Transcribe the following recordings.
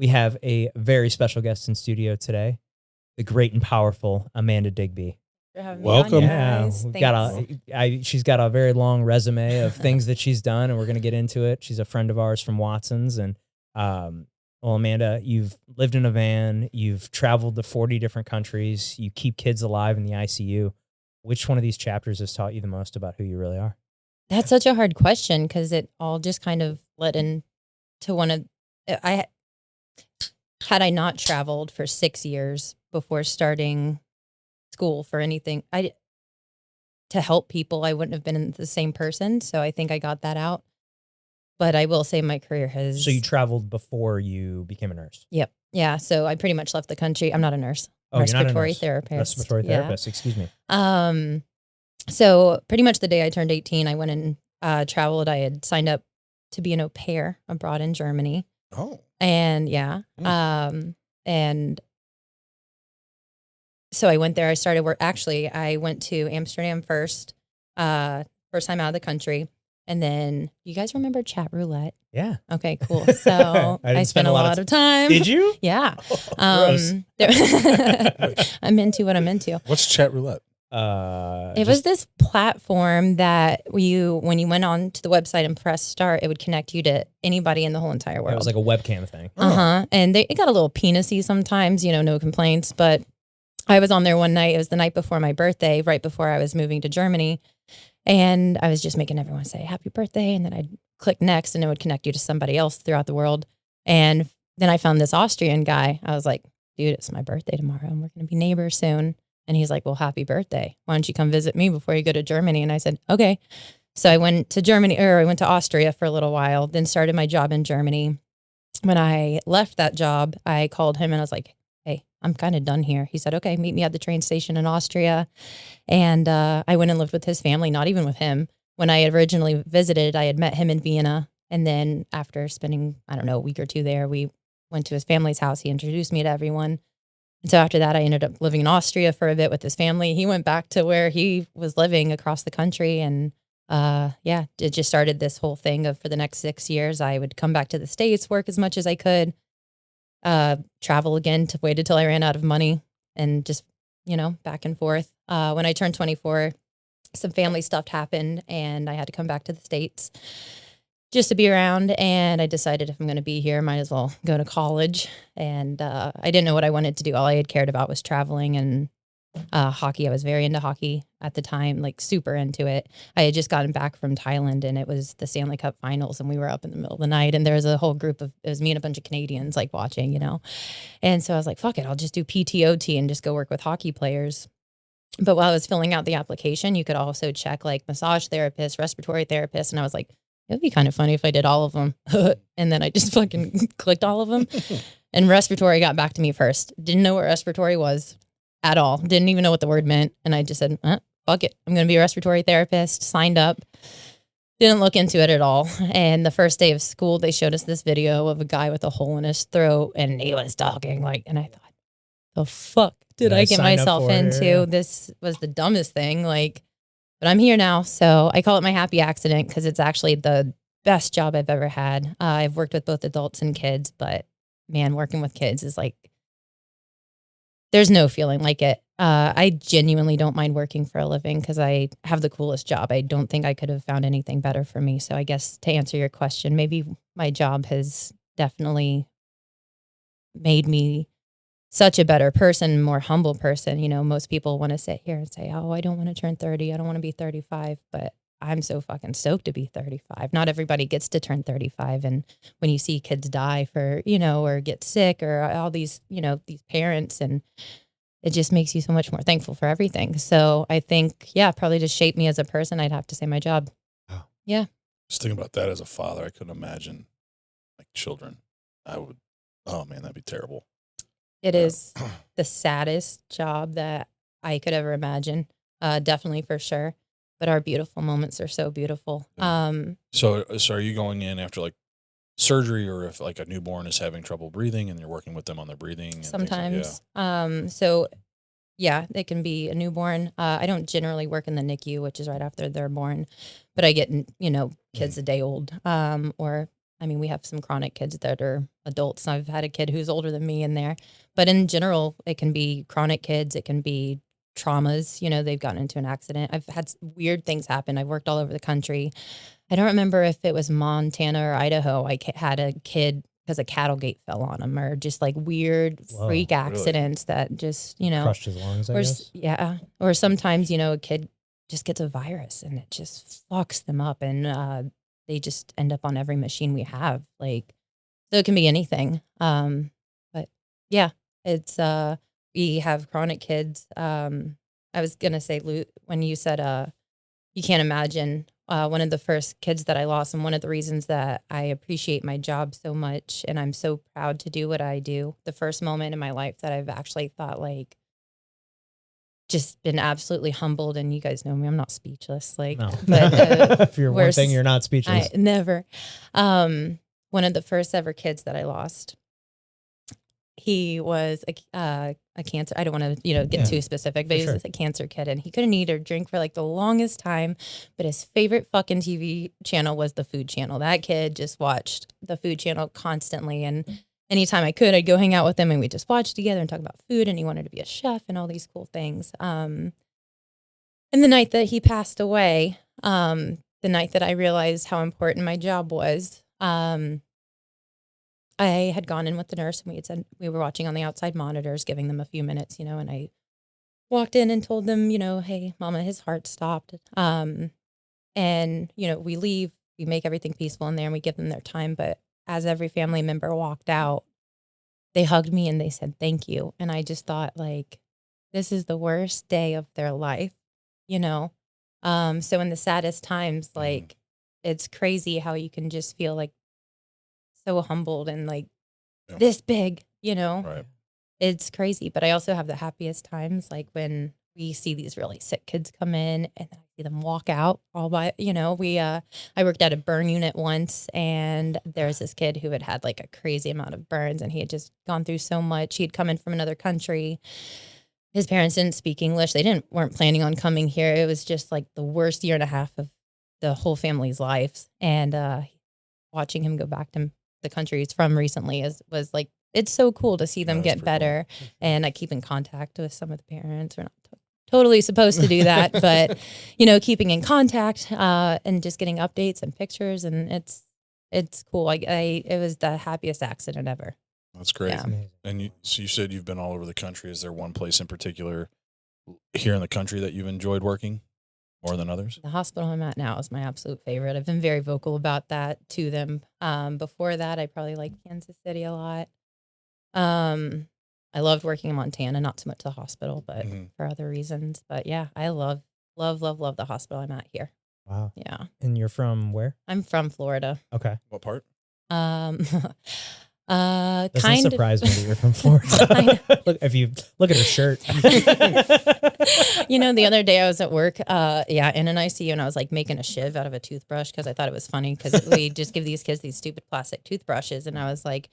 We have a very special guest in studio today, the great and powerful Amanda Digby. Welcome. Yeah, she's got a very long resume of things that she's done, and we're going to get into it. She's a friend of ours from Watson's, and well, Amanda, you've lived in a van, you've traveled to 40 different countries, you keep kids alive in the ICU. Which one of these chapters has taught you the most about who you really are? That's such a hard question because it all just kind of led into one of had I not traveled for 6 years before starting school for anything, to help people, I wouldn't have been the same person. So I think I got that out. But I will say my career has. So you traveled before you became a nurse? Yep. Yeah. So I pretty much left the country. I'm not a nurse. Oh, Respiratory therapist. Respiratory therapist. Excuse me. So pretty much the day I turned 18, I went and traveled. I had signed up to be an au pair abroad in Germany. Oh. And and so I went there. I started work. Actually, I went to Amsterdam first time out of the country. And then, you guys remember chat roulette? Yeah. Okay, cool. So I spent a lot of time. Did you? Yeah. Oh, I'm into what I'm into. What's chat roulette? It was this platform that when you went on to the website and press start, it would connect you to anybody in the whole entire world. It was like a webcam thing. And it got a little penisy sometimes, no complaints. But I was on there one night. It was the night before my birthday, right before I was moving to Germany. And I was just making everyone say happy birthday. And then I'd click next and it would connect you to somebody else throughout the world. And then I found this Austrian guy. I was like, dude, it's my birthday tomorrow and we're going to be neighbors soon. And he's like, well, happy birthday. Why don't you come visit me before you go to Germany? And I said, okay. So I went to Austria for a little while, then started my job in Germany. When I left that job, I called him and I was like, hey, I'm kind of done here. He said, okay, meet me at the train station in Austria. And I went and lived with his family, not even with him. When I had originally visited, I had met him in Vienna. And then after spending, a week or two there, we went to his family's house. He introduced me to everyone. And so after that, I ended up living in Austria for a bit with his family. He went back to where he was living across the country. And it just started this whole thing of for the next 6 years, I would come back to the States, work as much as I could, travel again, waited till I ran out of money and just, back and forth. When I turned 24, some family stuff happened and I had to come back to the States just to be around. And I decided if I'm going to be here, might as well go to college. And I didn't know what I wanted to do. All I had cared about was traveling and hockey. I was very into hockey at the time, like super into it. I had just gotten back from Thailand and it was the Stanley Cup finals and we were up in the middle of the night and there was a whole group it was me and a bunch of Canadians like watching, And so I was like, fuck it, I'll just do PTOT and just go work with hockey players. But while I was filling out the application, you could also check like massage therapist, respiratory therapist. And I was like, it would be kind of funny if I did all of them. And then I just fucking clicked all of them. And respiratory got back to me first. Didn't know what respiratory was at all. Didn't even know what the word meant. And I just said, fuck it. I'm going to be a respiratory therapist. Signed up. Didn't look into it at all. And the first day of school, they showed us this video of a guy with a hole in his throat. And he was talking and I thought, the fuck did I get myself into? Yeah. This was the dumbest thing. But I'm here now. So I call it my happy accident because it's actually the best job I've ever had. I've worked with both adults and kids, but man, working with kids is there's no feeling like it. I genuinely don't mind working for a living because I have the coolest job. I don't think I could have found anything better for me. So I guess to answer your question, maybe my job has definitely made me such a better person, more humble person. Most people want to sit here and say, oh, I don't want to turn 30. I don't want to be 35. But I'm so fucking stoked to be 35. Not everybody gets to turn 35. And when you see kids die for, or get sick or all these, these parents, and it just makes you so much more thankful for everything. So I think, probably just shaped me as a person. I'd have to say my job. Oh. Yeah. Just thinking about that as a father, I couldn't imagine children. That'd be terrible. It is the saddest job that I could ever imagine. Definitely for sure. But our beautiful moments are so beautiful. So are you going in after surgery or if a newborn is having trouble breathing and you're working with them on their breathing? And sometimes. It can be a newborn. I don't generally work in the NICU, which is right after they're born, but I get, kids a day old, or I mean, we have some chronic kids that are adults. I've had a kid who's older than me in there, but in general, it can be chronic kids. It can be traumas. You know, they've gotten into an accident. I've had weird things happen. I've worked all over the country. I don't remember if it was Montana or Idaho. I had a kid because a cattle gate fell on him, or just like weird freak accidents that just, you know, crushed his lungs, I guess. Yeah. Or sometimes, you know, a kid just gets a virus and it just fucks them up, and they just end up on every machine we have. Like, so it can be anything. But yeah, it's, we have chronic kids. I was going to say, Lou, when you said, you can't imagine, one of the first kids that I lost, and one of the reasons that I appreciate my job so much and I'm so proud to do what I do, the first moment in my life that I've actually thought, like, just been absolutely humbled. And you guys know me, I'm not speechless. Like, no. But if you're one thing, you're not speechless. Never. One of the first ever kids that I lost, he was a cancer. I don't want to, get too specific, but he was a cancer kid, and he couldn't eat or drink for like the longest time. But his favorite fucking TV channel was the Food Channel. That kid just watched the Food Channel constantly, and anytime I could, I'd go hang out with him, and we'd just watch together and talk about food. And he wanted to be a chef and all these cool things. And the night that he passed away, the night that I realized how important my job was, I had gone in with the nurse, and we had said we were watching on the outside monitors, giving them a few minutes, and I walked in and told them, hey, Mama, his heart stopped. And, we leave, we make everything peaceful in there, and we give them their time. But as every family member walked out, they hugged me and they said, thank you. And I just thought, like, this is the worst day of their life, So in the saddest times, like, it's crazy how you can just feel like so humbled and like this big, Right. It's crazy. But I also have the happiest times, like when we see these really sick kids come in and I see them walk out all by, I worked at a burn unit once, and there's this kid who had like a crazy amount of burns, and he had just gone through so much. He had come in from another country. His parents didn't speak English. They weren't planning on coming here. It was just like the worst year and a half of the whole family's lives. And watching him go back to the country he's from recently was like, it's so cool to see them get better. Cool. And I keep in contact with some of the parents. We're not totally supposed to do that, but keeping in contact and just getting updates and pictures, and it's cool. It was the happiest accident ever. That's great. Yeah. And so you said you've been all over the country. Is there one place in particular here in the country that you've enjoyed working more than others? The hospital I'm at now is my absolute favorite. I've been very vocal about that to them. Before that, I probably liked Kansas City a lot. I loved working in Montana, not so much the hospital, but for other reasons. But yeah, I love the hospital I'm at here. Wow. Yeah. And you're from where? I'm from Florida. Okay. What part? Doesn't surprise me that you're from Florida. If you look at her shirt. The other day I was at work, in an ICU, and I was like making a shiv out of a toothbrush because I thought it was funny because we just give these kids these stupid plastic toothbrushes, and I was like,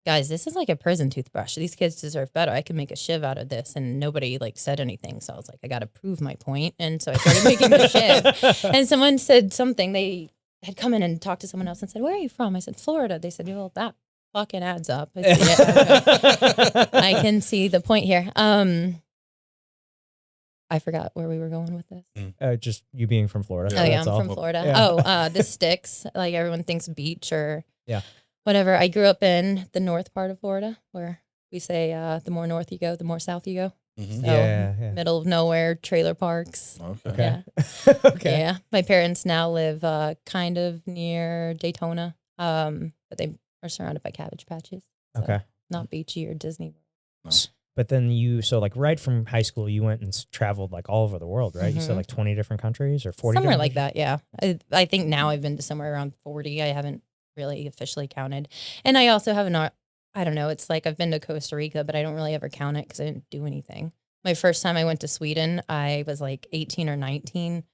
guys, this is like a prison toothbrush. These kids deserve better. I can make a shiv out of this. And nobody said anything. So I was like, I got to prove my point. And so I started making a shiv. And someone said something. They had come in and talked to someone else and said, where are you from? I said, Florida. They said, well, that fucking adds up. I said, I can see the point here. I forgot where we were going with this. Just you being from Florida. Oh, yeah, I'm from Florida. Yeah. The sticks. Like everyone thinks beach or whatever. I grew up in the north part of Florida, where we say the more north you go, the more south you go. Mm-hmm. So middle of nowhere, trailer parks. Okay. Yeah. Okay. Yeah. My parents now live kind of near Daytona, but they are surrounded by cabbage patches. So okay. Not beachy or Disney. No. But then right from high school, you went and traveled like all over the world, right? You said like 20 different countries or 40 somewhere like that, yeah. I think now I've been to somewhere around 40. I haven't really officially counted. And I also have I don't know, it's like I've been to Costa Rica, but I don't really ever count it because I didn't do anything. My first time I went to Sweden, I was like 18 or 19.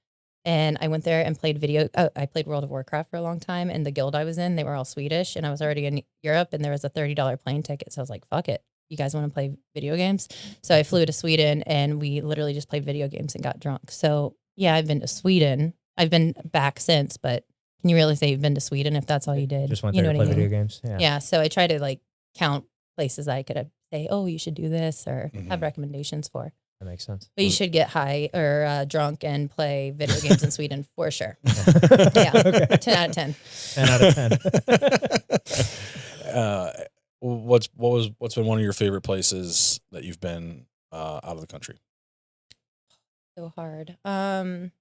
And I went there and played I played World of Warcraft for a long time. And the guild I was in, they were all Swedish. And I was already in Europe, and there was a $30 plane ticket. So I was like, fuck it. You guys want to play video games? So I flew to Sweden, and we literally just played video games and got drunk. So yeah, I've been to Sweden. I've been back since, but can can you really say you've been to Sweden if that's all you did? Just went you there know to what play I mean? video games. Yeah. Yeah. So I try to like count places I could say, oh, you should do this or have recommendations for. That makes sense. But you should get high or drunk and play video games in Sweden for sure. Yeah. Okay. 10 out of 10. 10 out of 10. What's been one of your favorite places that you've been out of the country? So hard. I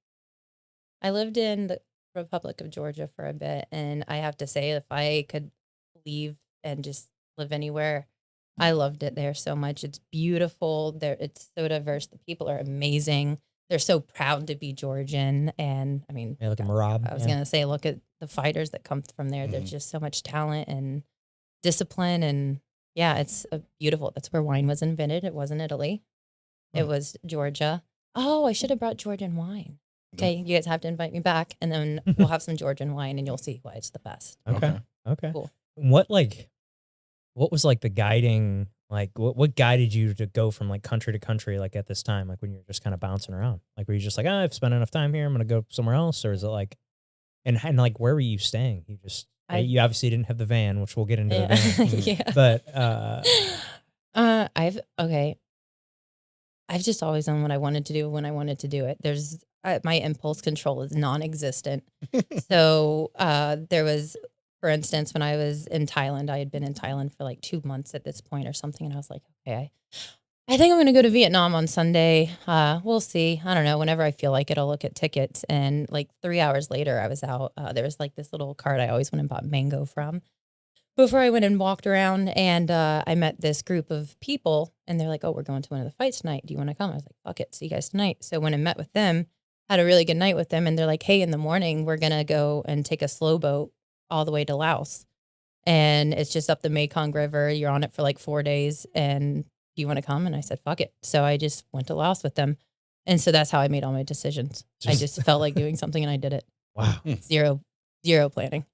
lived in the Republic of Georgia for a bit, and I have to say, if I could leave and just live anywhere, I loved it there so much. It's beautiful. It's so diverse. The people are amazing. They're so proud to be Georgian. And I mean, Yeah, look at Marab. I was going to say, look at the fighters that come from there. There's just so much talent and discipline. And yeah, it's beautiful. That's where wine was invented. It wasn't Italy. It was Georgia. Oh, I should have brought Georgian wine. Okay, you guys have to invite me back, and then we'll have some Georgian wine, and you'll see why it's the best. Okay. Cool. What was like the guiding, like what guided you to go from like country to country, like at this time, like when you're just kind of bouncing around? Like were you just like, I've spent enough time here, I'm gonna go somewhere else? Or is it like, and like where were you staying? You obviously didn't have the van, which we'll get into the van. But I've just always done what I wanted to do when I wanted to do it. My impulse control is non-existent. So there was, for instance, when I was in Thailand, I had been in Thailand for like 2 months at this point or something. And I was like, okay, I think I'm going to go to Vietnam on Sunday. We'll see. I don't know. Whenever I feel like it, I'll look at tickets. And like 3 hours later, I was out. There was like this little cart I always went and bought mango from. Before I went and walked around, and I met this group of people, and they're like, oh, we're going to one of the fights tonight. Do you want to come? I was like, fuck it. See you guys tonight. So when I met with them, had a really good night with them, and they're like, hey, in the morning, we're going to go and take a slow boat all the way to Laos. And it's just up the Mekong River. You're on it for like 4 days. And do you want to come? And I said, fuck it. So I just went to Laos with them. And so that's how I made all my decisions. I just felt like doing something, and I did it. Wow. Zero planning.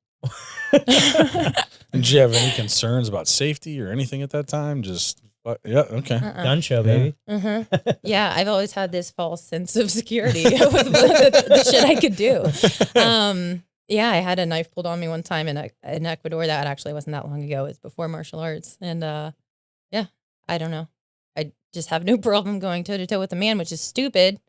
Did you have any concerns about safety or anything at that time? Just, yeah, okay. Gun show, baby. Yeah, I've always had this false sense of security with the shit I could do. Yeah, I had a knife pulled on me one time in Ecuador. That actually wasn't that long ago. It was before martial arts. And yeah, I don't know. I just have no problem going toe to toe with a man, which is stupid.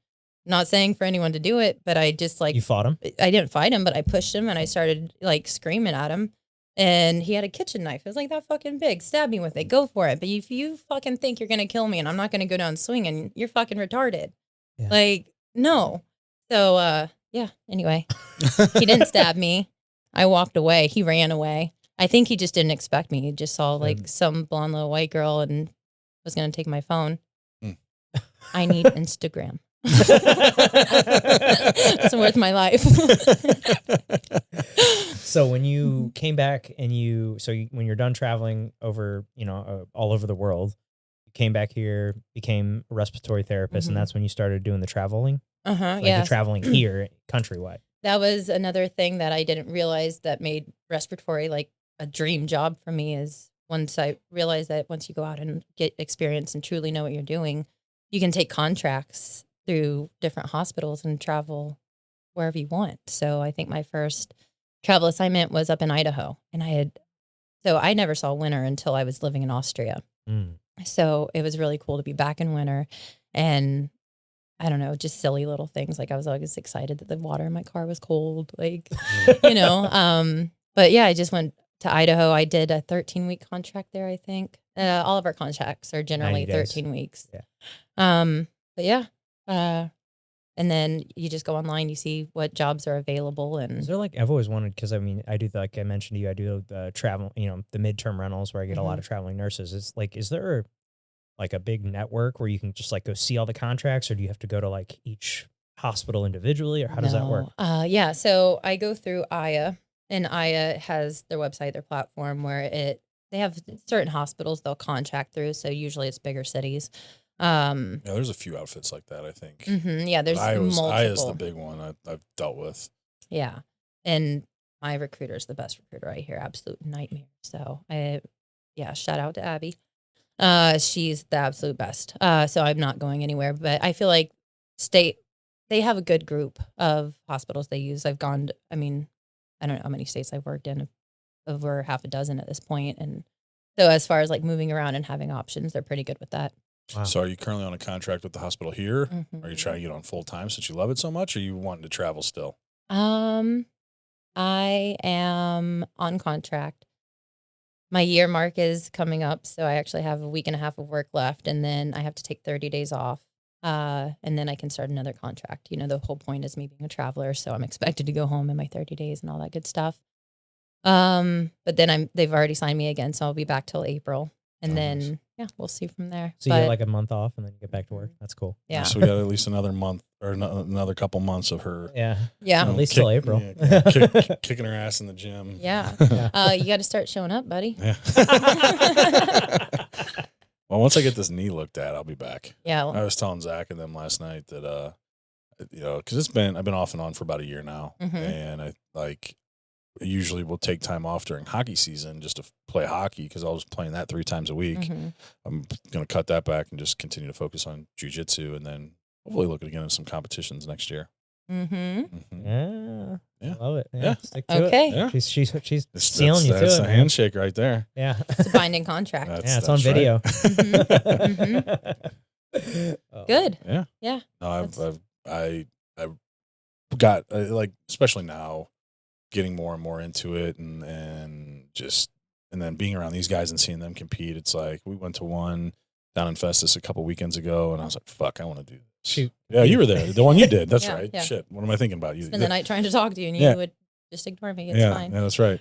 Not saying for anyone to do it, but I just like... You fought him? I didn't fight him, but I pushed him and I started like screaming at him. And he had a kitchen knife. It was like that fucking big. Stab me with it. Go for it. But if you fucking think you're going to kill me and I'm not going to go down swinging, you're fucking retarded. Yeah. Like, no. So, yeah, anyway, he didn't stab me. I walked away. He ran away. I think he just didn't expect me. He just saw like some blonde little white girl and was going to take my phone. I need Instagram. It's worth my life. So when you came back and when you're done traveling over, all over the world, you came back here, became a respiratory therapist, and that's when you started doing the traveling? The traveling here countrywide. That was another thing that I didn't realize that made respiratory like a dream job for me, is once I realized that once you go out and get experience and truly know what you're doing, you can take contracts through different hospitals and travel wherever you want. So I think my first travel assignment was up in Idaho, and I never saw winter until I was living in Austria. So it was really cool to be back in winter, and I don't know, just silly little things. Like I was always excited that the water in my car was cold, like, but yeah, I just went to Idaho. I did a 13-week contract there, I think. All of our contracts are generally 13 weeks. Yeah. But yeah. And then you just go online, you see what jobs are available. And is there like, I've always wanted, because I mean, I do, like I mentioned to you, I do the travel, the midterm rentals where I get a lot of traveling nurses. It's like, is there like a big network where you can just like go see all the contracts, or do you have to go to like each hospital individually, or how does that work? Yeah. So I go through Aya, and Aya has their website, their platform where they have certain hospitals they'll contract through. So usually it's bigger cities. Yeah, there's a few outfits like that, I think. Yeah, there's multiple. Aya's the big one I've dealt with. Yeah, and my recruiter is the best recruiter I hear. Absolute nightmare. So shout out to Abby. She's the absolute best. So I'm not going anywhere, but I feel like they have a good group of hospitals they use. I've I don't know how many states I've worked in, over half a dozen at this point. And so as far as like moving around and having options, they're pretty good with that. Wow. So are you currently on a contract with the hospital here? Mm-hmm. Are you trying to get on full time since you love it so much, or are you wanting to travel still? I am on contract. My year mark is coming up, so I actually have a week and a half of work left, and then I have to take 30 days off, and then I can start another contract. You know, the whole point is me being a traveler, so I'm expected to go home in my 30 days and all that good stuff. But then they've already signed me again, so I'll be back till April, and then yeah, we'll see from there. So you get like a month off, and then you get back to work. That's cool. Yeah. So we got at least another month or another couple months of her. Yeah. Yeah. At least till April. Kicking her ass in the gym. Yeah. You got to start showing up, buddy. Yeah. Well, once I get this knee looked at, I'll be back. Yeah. I was telling Zach and them last night that, because I've been off and on for about a year now, and I usually will take time off during hockey season just to play hockey because I was playing that 3 times a week. I'm going to cut that back and just continue to focus on jiu-jitsu and then hopefully look again at some competitions next year. Yeah. Yeah. Love it. Yeah. Stick to Okay. it. Yeah. She's sealing you to That's it. a handshake right there. Yeah. It's a binding contract. Yeah, it's on video. Oh. Good. Yeah. Yeah. No, I've got especially now, getting more and more into it, and then being around these guys and seeing them compete. It's like we went to one down in Festus a couple weekends ago, and I was like, "Fuck, I want to do this." Shoot. Yeah, you were there. The one you did. That's Yeah, right. yeah. Shit. What am I thinking about? You Spend the night trying to talk to you, and Yeah. you would just ignore me. It's yeah, fine. yeah, that's right.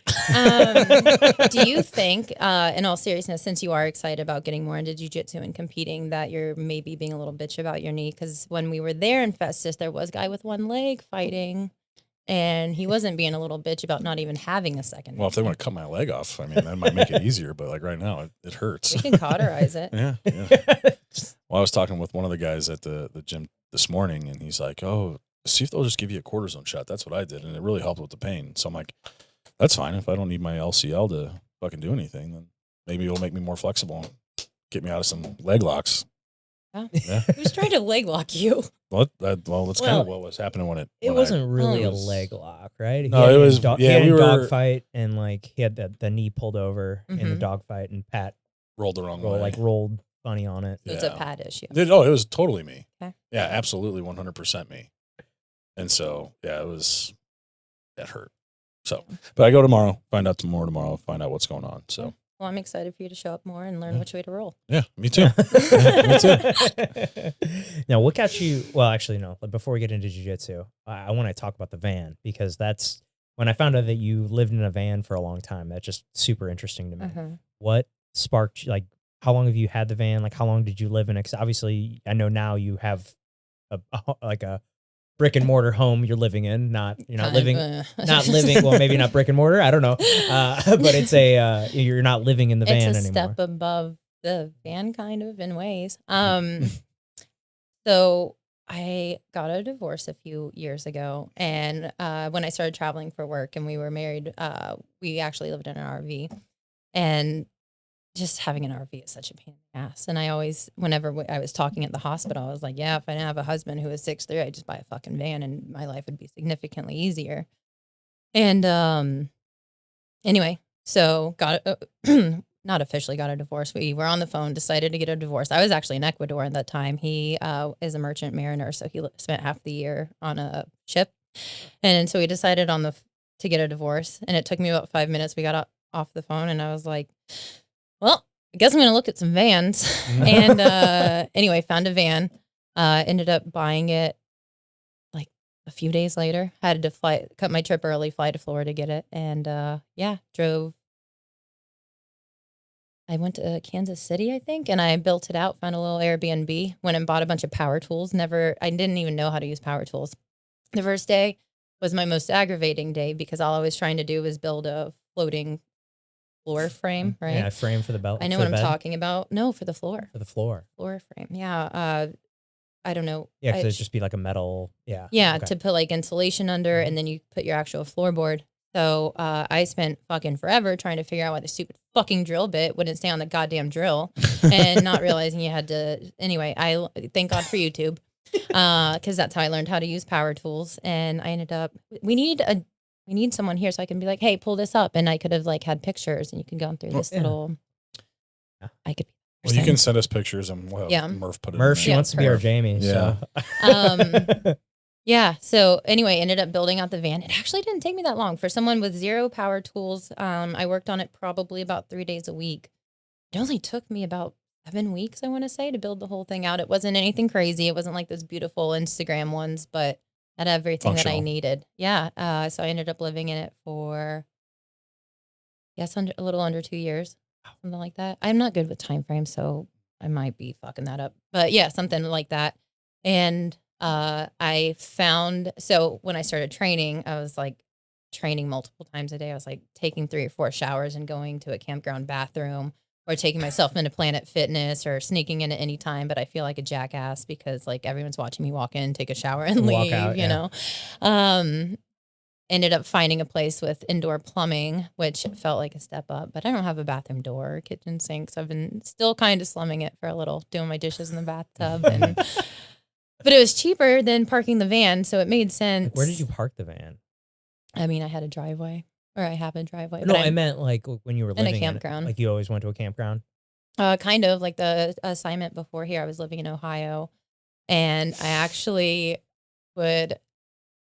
Do you think, in all seriousness, since you are excited about getting more into jiu-jitsu and competing, that you're maybe being a little bitch about your knee? Because when we were there in Festus, there was a guy with one leg fighting, and he wasn't being a little bitch about not even having a second. Well, if they want to cut my leg off, I mean, that might make it easier. But like right now, it hurts. We can cauterize it. Yeah. Well, I was talking with one of the guys at the gym this morning, and he's like, "Oh, see if they'll just give you a cortisone shot." That's what I did, and it really helped with the pain. So I'm like, that's fine. If I don't need my LCL to fucking do anything, then maybe it'll make me more flexible and get me out of some leg locks. Yeah. Who's trying to leg lock you? Well, that's kind of what was happening when it wasn't really Oh. a leg lock, right? No, it was- He yeah, had we a were- dog fight, and like he had the knee pulled over in the dog fight, and Pat rolled the wrong way. rolled funny on it. So it's a pad issue. It was totally me. Okay. Yeah, absolutely 100% me. And so, yeah, that hurt. So, but I go tomorrow, find out tomorrow, find out what's going on. So, Well, I'm excited for you to show up more and learn which way to roll. yeah, me too. Me too. Now, what got you? Well, actually, no. Before we get into jiu-jitsu, I want to talk about the van, because that's when I found out that you lived in a van for a long time. That's just super interesting to me. What sparked, like, how long have you had the van? Like, how long did you live in it? 'Cause obviously, I know now you have a brick and mortar home you're living in. Not living. Well, maybe not brick and mortar. I don't know. But it's you're not living in the van it's a anymore. step above the van, kind of, in ways. So I got a divorce a few years ago, and when I started traveling for work and we were married, we actually lived in an RV, and just having an RV is such a pain in the ass. And I always, whenever I was talking at the hospital, I was like, yeah, if I didn't have a husband who was 6'3", I'd just buy a fucking van and my life would be significantly easier. And anyway, so not officially got a divorce. We were on the phone, decided to get a divorce. I was actually in Ecuador at that time. He is a merchant mariner, so he spent half the year on a ship. And so we decided to get a divorce. And it took me about 5 minutes. We got off the phone, and I was like, well, I guess I'm going to look at some vans. And anyway, found a van, ended up buying it like a few days later. Had to cut my trip early, fly to Florida to get it. And drove. I went to Kansas City, I think, and I built it out, found a little Airbnb, went and bought a bunch of power tools. I didn't even know how to use power tools. The first day was my most aggravating day because all I was trying to do was build a floating floor frame, right? Yeah, frame for the belt. I know what I'm talking about. No, for the floor. For the floor. Floor frame. Yeah. I don't know. Yeah, because it'd just be like a metal. Yeah. Yeah, Okay. to put like insulation under, and then you put your actual floorboard. So I spent fucking forever trying to figure out why the stupid fucking drill bit wouldn't stay on the goddamn drill, and not realizing you had to. Anyway, I thank God for YouTube, because that's how I learned how to use power tools. And I ended up, we needed we need someone here. So I can be like, hey, pull this up. And I could have like had pictures and you can go through this little, I could. Well, you can send us pictures and we'll have Murph put it Murph, in she wants to be our Jamie. Yeah. So. Yeah. So anyway, ended up building out the van. It actually didn't take me that long for someone with zero power tools. I worked on it probably about 3 days a week. It only took me about 7 weeks, I want to say, to build the whole thing out. It wasn't anything crazy. It wasn't like those beautiful Instagram ones, but had everything that I needed. Yeah. So I ended up living in it for, a little under 2 years, something like that. I'm not good with time frames, so I might be fucking that up. But yeah, something like that. And I found, so when I started training, I was like training multiple times a day. I was like taking 3 or 4 showers and going to a campground bathroom or taking myself into Planet Fitness or sneaking in at any time. But I feel like a jackass because like everyone's watching me walk in, take a shower and leave, out, you know? Ended up finding a place with indoor plumbing, which felt like a step up, but I don't have a bathroom door or kitchen sink. So I've been still kind of slumming it for a little, doing my dishes in the bathtub. And but it was cheaper than parking the van, so it made sense. Where did you park the van? I mean, I had a driveway, or I have a driveway. No, I meant like when you were living in a campground. Like you always went to a campground? Kind of like the assignment before here. I was living in Ohio, and I actually would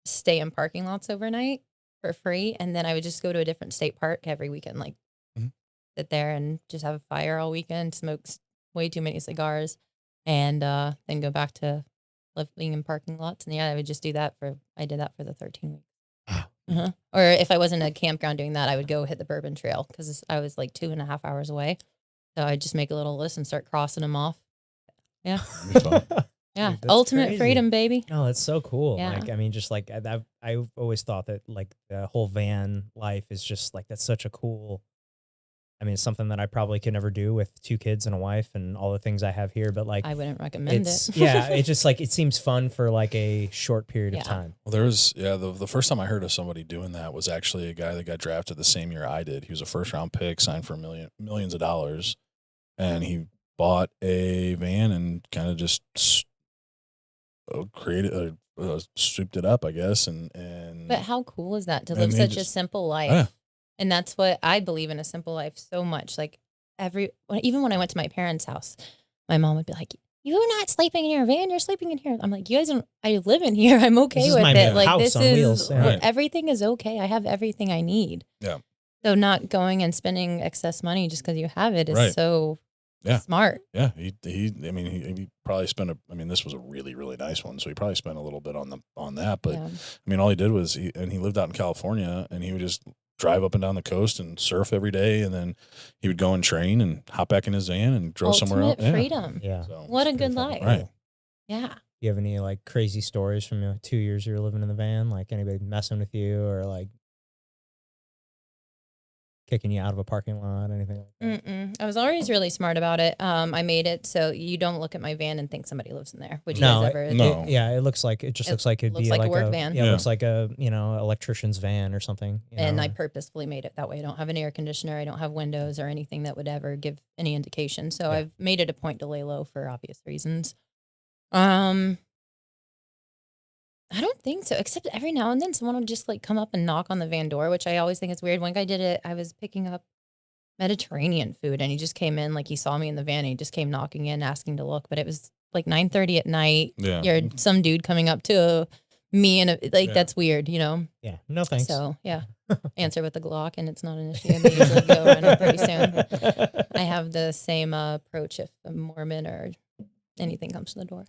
stay in parking lots overnight for free, and then I would just go to a different state park every weekend, like sit there and just have a fire all weekend, smoke way too many cigars, and then go back to living in parking lots. And I would just do that I did that for the 13 weeks. Or if I wasn't at a campground doing that, I would go hit the Bourbon Trail because I was like 2.5 hours away. So I'd just make a little list and start crossing them off. Yeah. Yeah. Dude, ultimate crazy. Freedom, baby. Oh, that's so cool. Yeah. Like, I mean, just like I've always thought that like the whole van life is just like, that's such a cool, I mean, it's something that I probably could never do with 2 kids and a wife and all the things I have here, but like, I wouldn't recommend it. Yeah. It just like, it seems fun for like a short period of time. Well, there was, the first time I heard of somebody doing that was actually a guy that got drafted the same year I did. He was a first round pick, signed for millions of dollars. And he bought a van and kind of just created souped it up, I guess. But how cool is that to live such a simple life? Yeah. And that's what I believe in, a simple life so much. Like even when I went to my parents' house, my mom would be like, "You're not sleeping in your van. You're sleeping in here." I'm like, "You guys don't. I live in here. I'm okay with it. Like house this on is wheels. Yeah. everything is okay. I have everything I need." Yeah. So not going and spending excess money just because you have it is so smart. Yeah. He probably spent this was a really, really nice one. So he probably spent a little bit on that. But I mean, all he did was he lived out in California and he would just drive up and down the coast and surf every day. And then he would go and train and hop back in his van and drove somewhere else. Freedom. Yeah. So what a good life. Right. Yeah. You have any like crazy stories from your 2 years you were living in the van? Like anybody messing with you or like kicking you out of a parking lot, anything like that? I was always really smart about it. I made it so you don't look at my van and think somebody lives in there. Would you guys ever? No. It looks like it looks like it'd be like a work van. Yeah, it looks like a electrician's van or something. And I purposefully made it that way. I don't have an air conditioner. I don't have windows or anything that would ever give any indication. So I've made it a point to lay low for obvious reasons. I don't think so, except every now and then someone would just like come up and knock on the van door, which I always think is weird. One guy did it. I was picking up Mediterranean food and he just came in, like he saw me in the van and he just came knocking in, asking to look, but it was like 9:30 at night. Yeah. You're some dude coming up to me and that's weird, you know? Yeah. No thanks. So yeah, answer with a Glock and it's not an issue. And they usually go run up pretty soon. I have the same approach if a Mormon or anything comes to the door.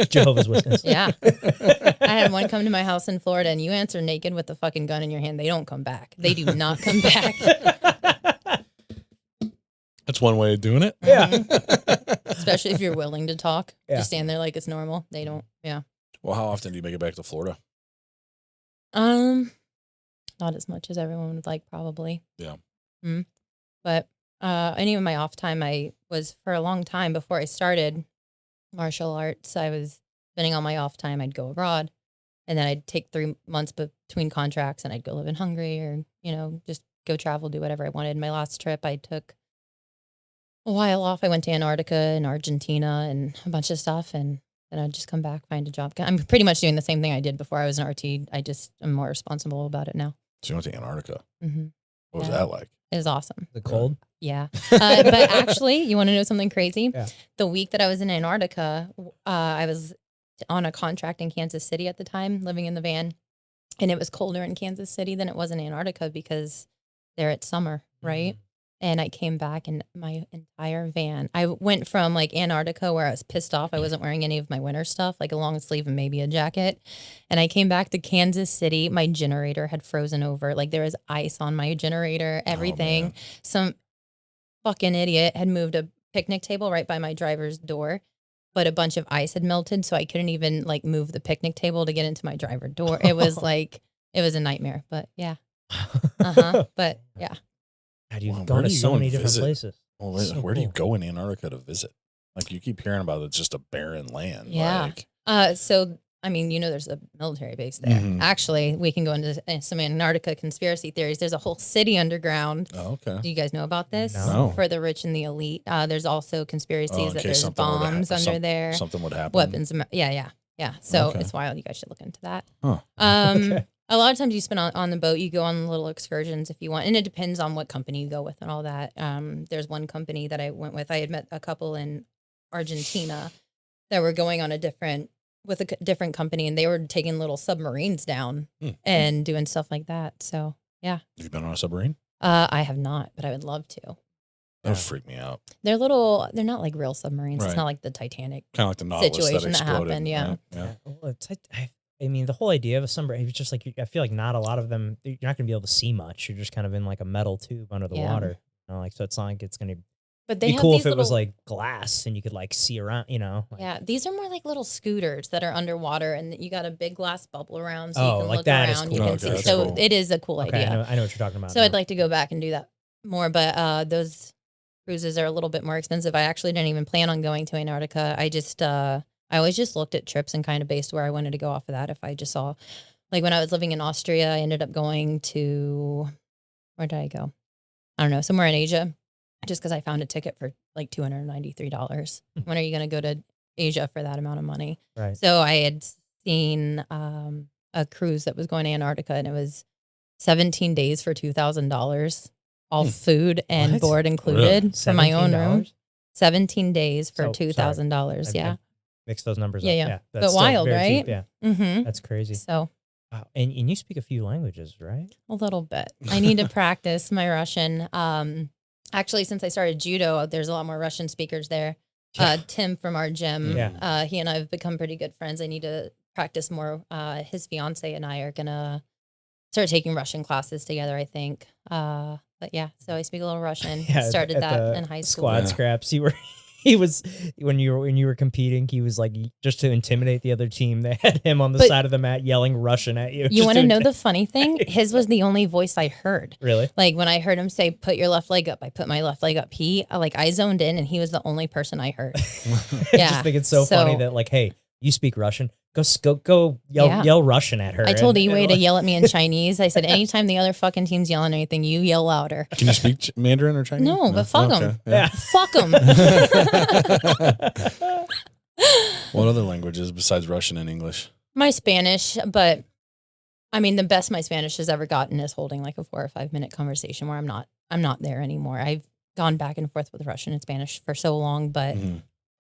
Jehovah's Witness. Yeah. I had one come to my house in Florida and you answer naked with the fucking gun in your hand. They don't come back. They do not come back. That's one way of doing it. Yeah. Especially if you're willing to talk. Yeah. Just stand there like it's normal. They don't. Yeah. Well, how often do you make it back to Florida? Not as much as everyone would like, probably. Yeah. But any of my off time, I was for a long time before I started martial arts. I was spending all my off time. I'd go abroad, and then I'd take 3 months between contracts, and I'd go live in Hungary, or just go travel, do whatever I wanted. My last trip, I took a while off. I went to Antarctica and Argentina and a bunch of stuff, and gonna just come back, find a job. I'm pretty much doing the same thing I did before I was an RT. I just am more responsible about it now. So you went to Antarctica. Mm-hmm. What was that like? It was awesome. The cold? Yeah. But actually, you want to know something crazy? Yeah. The week that I was in Antarctica, I was on a contract in Kansas City at the time, living in the van. And it was colder in Kansas City than it was in Antarctica because there it's summer, right? And I came back and my entire van, I went from like Antarctica where I was pissed off. I wasn't wearing any of my winter stuff, like a long sleeve and maybe a jacket. And I came back to Kansas City. My generator had frozen over. Like there was ice on my generator, everything. Some fucking idiot had moved a picnic table right by my driver's door, but a bunch of ice had melted. So I couldn't even like move the picnic table to get into my driver door. It was like, it was a nightmare, but yeah. But yeah. God, you've gone to so many different places. Well, where do you go in Antarctica to visit? Like you keep hearing about it's just a barren land. Yeah. Like, so I mean, there's a military base there. Mhm. Actually, we can go into some Antarctica conspiracy theories. There's a whole city underground. Oh, okay. Do you guys know about this? No. For the rich and the elite. There's also conspiracies that there's bombs under there. Something would happen. Weapons. Yeah. So Okay. it's wild. You guys should look into that. Huh. Okay. A lot of times you spend on the boat, you go on little excursions if you want. And it depends on what company you go with and all that. There's one company that I went with. I had met a couple in Argentina that were going on a different company, and they were taking little submarines down and doing stuff like that. So, yeah. Have you been on a submarine? I have not, but I would love to. That would freak me out. They're not like real submarines. Right. It's not like the Titanic Kind of like the Nautilus situation that that exploded. happened. Yeah. Right? Yeah. Well, I mean, the whole idea of a submarine, it's just like, I feel like not a lot of them, you're not going to be able to see much. You're just kind of in like a metal tube under the water. Like, so it's not like it's going to But they be have cool these if it was like glass and you could like see around, Like, yeah, these are more like little scooters that are underwater, and you got a big glass bubble around, so Oh, you can like look that is around. cool. You can Okay, see. that's So cool. it is a cool okay, idea. I know what you're talking about. So I'd like to go back and do that more, but those cruises are a little bit more expensive. I actually didn't even plan on going to Antarctica. I always just looked at trips and kind of based where I wanted to go off of that. If I just saw, like when I was living in Austria, I ended up going to, where did I go? I don't know, somewhere in Asia, just because I found a ticket for like $293. When are you going to go to Asia for that amount of money? Right. So I had seen a cruise that was going to Antarctica, and it was 17 days for $2,000, all food and What? board included Really? for my own room. $17? 17 days for So, $2,000. I Yeah. mix those numbers Yeah, up. yeah. Yeah. But That's still wild, very right? cheap, yeah. Mm-hmm. That's crazy. So Wow. And you speak a few languages, right? a little bit. I need to practice my Russian. Actually, since I started judo, there's a lot more Russian speakers there. Tim from our gym, he and I have become pretty good friends. I need to practice more. His fiance and I are gonna start taking Russian classes together, I think. But yeah, so I speak a little Russian. Started that in high school. Squad scraps. He was when you were competing, he was like, just to intimidate the other team, they had him on the side of the mat yelling Russian at you. You want to know the funny thing? His was the only voice I heard. Really? Like when I heard him say, "Put your left leg up," I put my left leg up. I zoned in, and he was the only person I heard. I just think it's so funny that like, hey, you speak Russian. Go yell Russian at her. I told Eway to yell at me in Chinese. I said, anytime the other fucking team's yelling anything, you yell louder. Can you speak Mandarin or Chinese? No, but fuck them. Yeah. Fuck them. What other languages besides Russian and English? My Spanish, but I mean, the best my Spanish has ever gotten is holding like a 4 or 5 minute conversation where I'm not there anymore. I've gone back and forth with Russian and Spanish for so long, but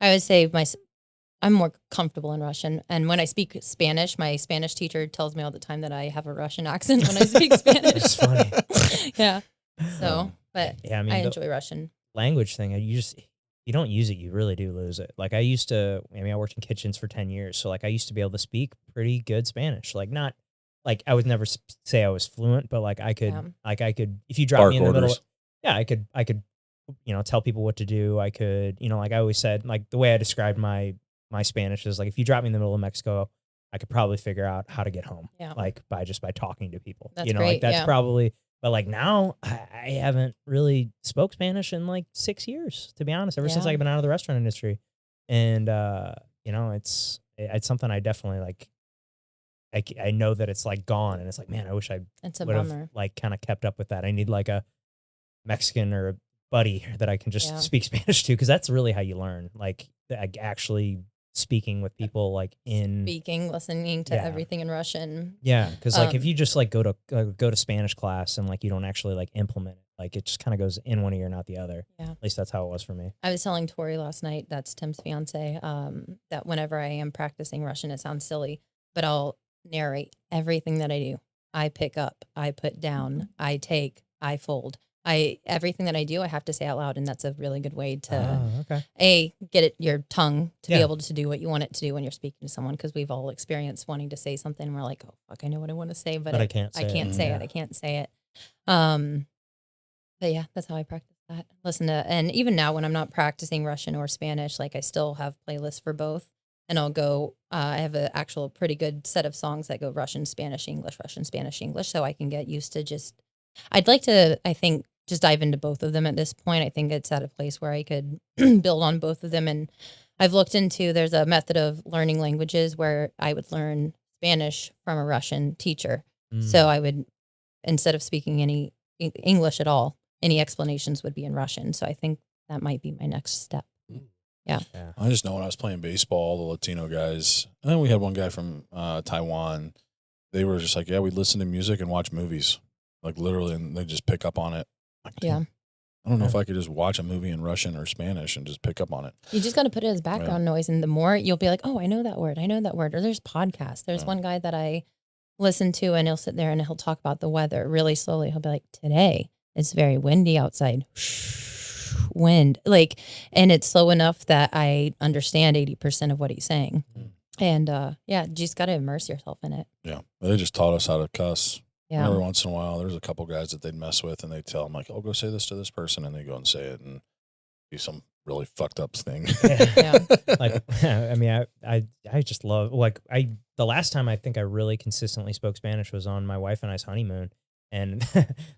I would say I'm more comfortable in Russian. And when I speak Spanish, my Spanish teacher tells me all the time that I have a Russian accent when I speak Spanish. It's funny. Yeah. So, but yeah, I enjoy Russian. Language thing, you don't use it, you really do lose it. Like I worked in kitchens for 10 years. So like I used to be able to speak pretty good Spanish. Like not, like I would never say I was fluent, but like I could, if you drop me in the middle, I could, tell people what to do. I could, like I always said, like the way I described my Spanish is like, if you drop me in the middle of Mexico, I could probably figure out how to get home. Yeah. Like by talking to people, that's great. Like that's probably, but like now I haven't really spoke Spanish in like 6 years, to be honest, ever since I've been out of the restaurant industry. And, it's something I definitely like, I know that it's like gone, and it's like, man, I wish I would have like kind of kept up with that. I need like a Mexican or a buddy that I can just speak Spanish to. 'Cause that's really how you learn, like actually speaking with people like listening to everything in Russian. Yeah, because like if you just like go to Spanish class and like you don't actually like implement it, like it just kind of goes in one ear, not the other. Yeah. At least that's how it was for me. I was telling Tori last night, that's Tim's fiance, that whenever I am practicing Russian, it sounds silly, but I'll narrate everything that I do. I pick up, I put down, I take, I fold. Everything that I do, I have to say out loud, and that's a really good way to get your tongue to be able to do what you want it to do when you're speaking to someone. Because we've all experienced wanting to say something, and we're like, "Oh fuck, I know what I want to say, but I can't say it. I can't say it." But yeah, that's how I practice that. And even now when I'm not practicing Russian or Spanish, like I still have playlists for both, and I'll go. I have an actual pretty good set of songs that go Russian, Spanish, English, Russian, Spanish, English, so I can get used to just. I'd like to, I think, just dive into both of them at this point. I think it's at a place where I could build on both of them. And I've looked into, there's a method of learning languages where I would learn Spanish from a Russian teacher. So I would, instead of speaking any English at all, any explanations would be in Russian. So I think that might be my next step. Yeah. I just know when I was playing baseball, the Latino guys, and then we had one guy from Taiwan. They were just like, yeah, we'd listen to music and watch movies, like literally, and they just pick up on it. Like, I don't know if I could just watch a movie in Russian or Spanish and just pick up on it. You just got to put it as background noise, and the more you'll be like, oh, I know that word. Or there's podcasts. There's one guy that I listen to, and he'll sit there and he'll talk about the weather really slowly. He'll be like, today it's very windy outside. Wind, like, and it's slow enough that I understand 80% of what he's saying. And you just got to immerse yourself in it. Yeah, they just taught us how to cuss. Yeah. Every once in a while, there's a couple guys that they'd mess with, and they'd tell them, like, oh, go say this to this person, and they go and say it, and do some really fucked up thing. Like, I mean, I just love, like, the last time I think I really consistently spoke Spanish was on my wife and I's honeymoon. And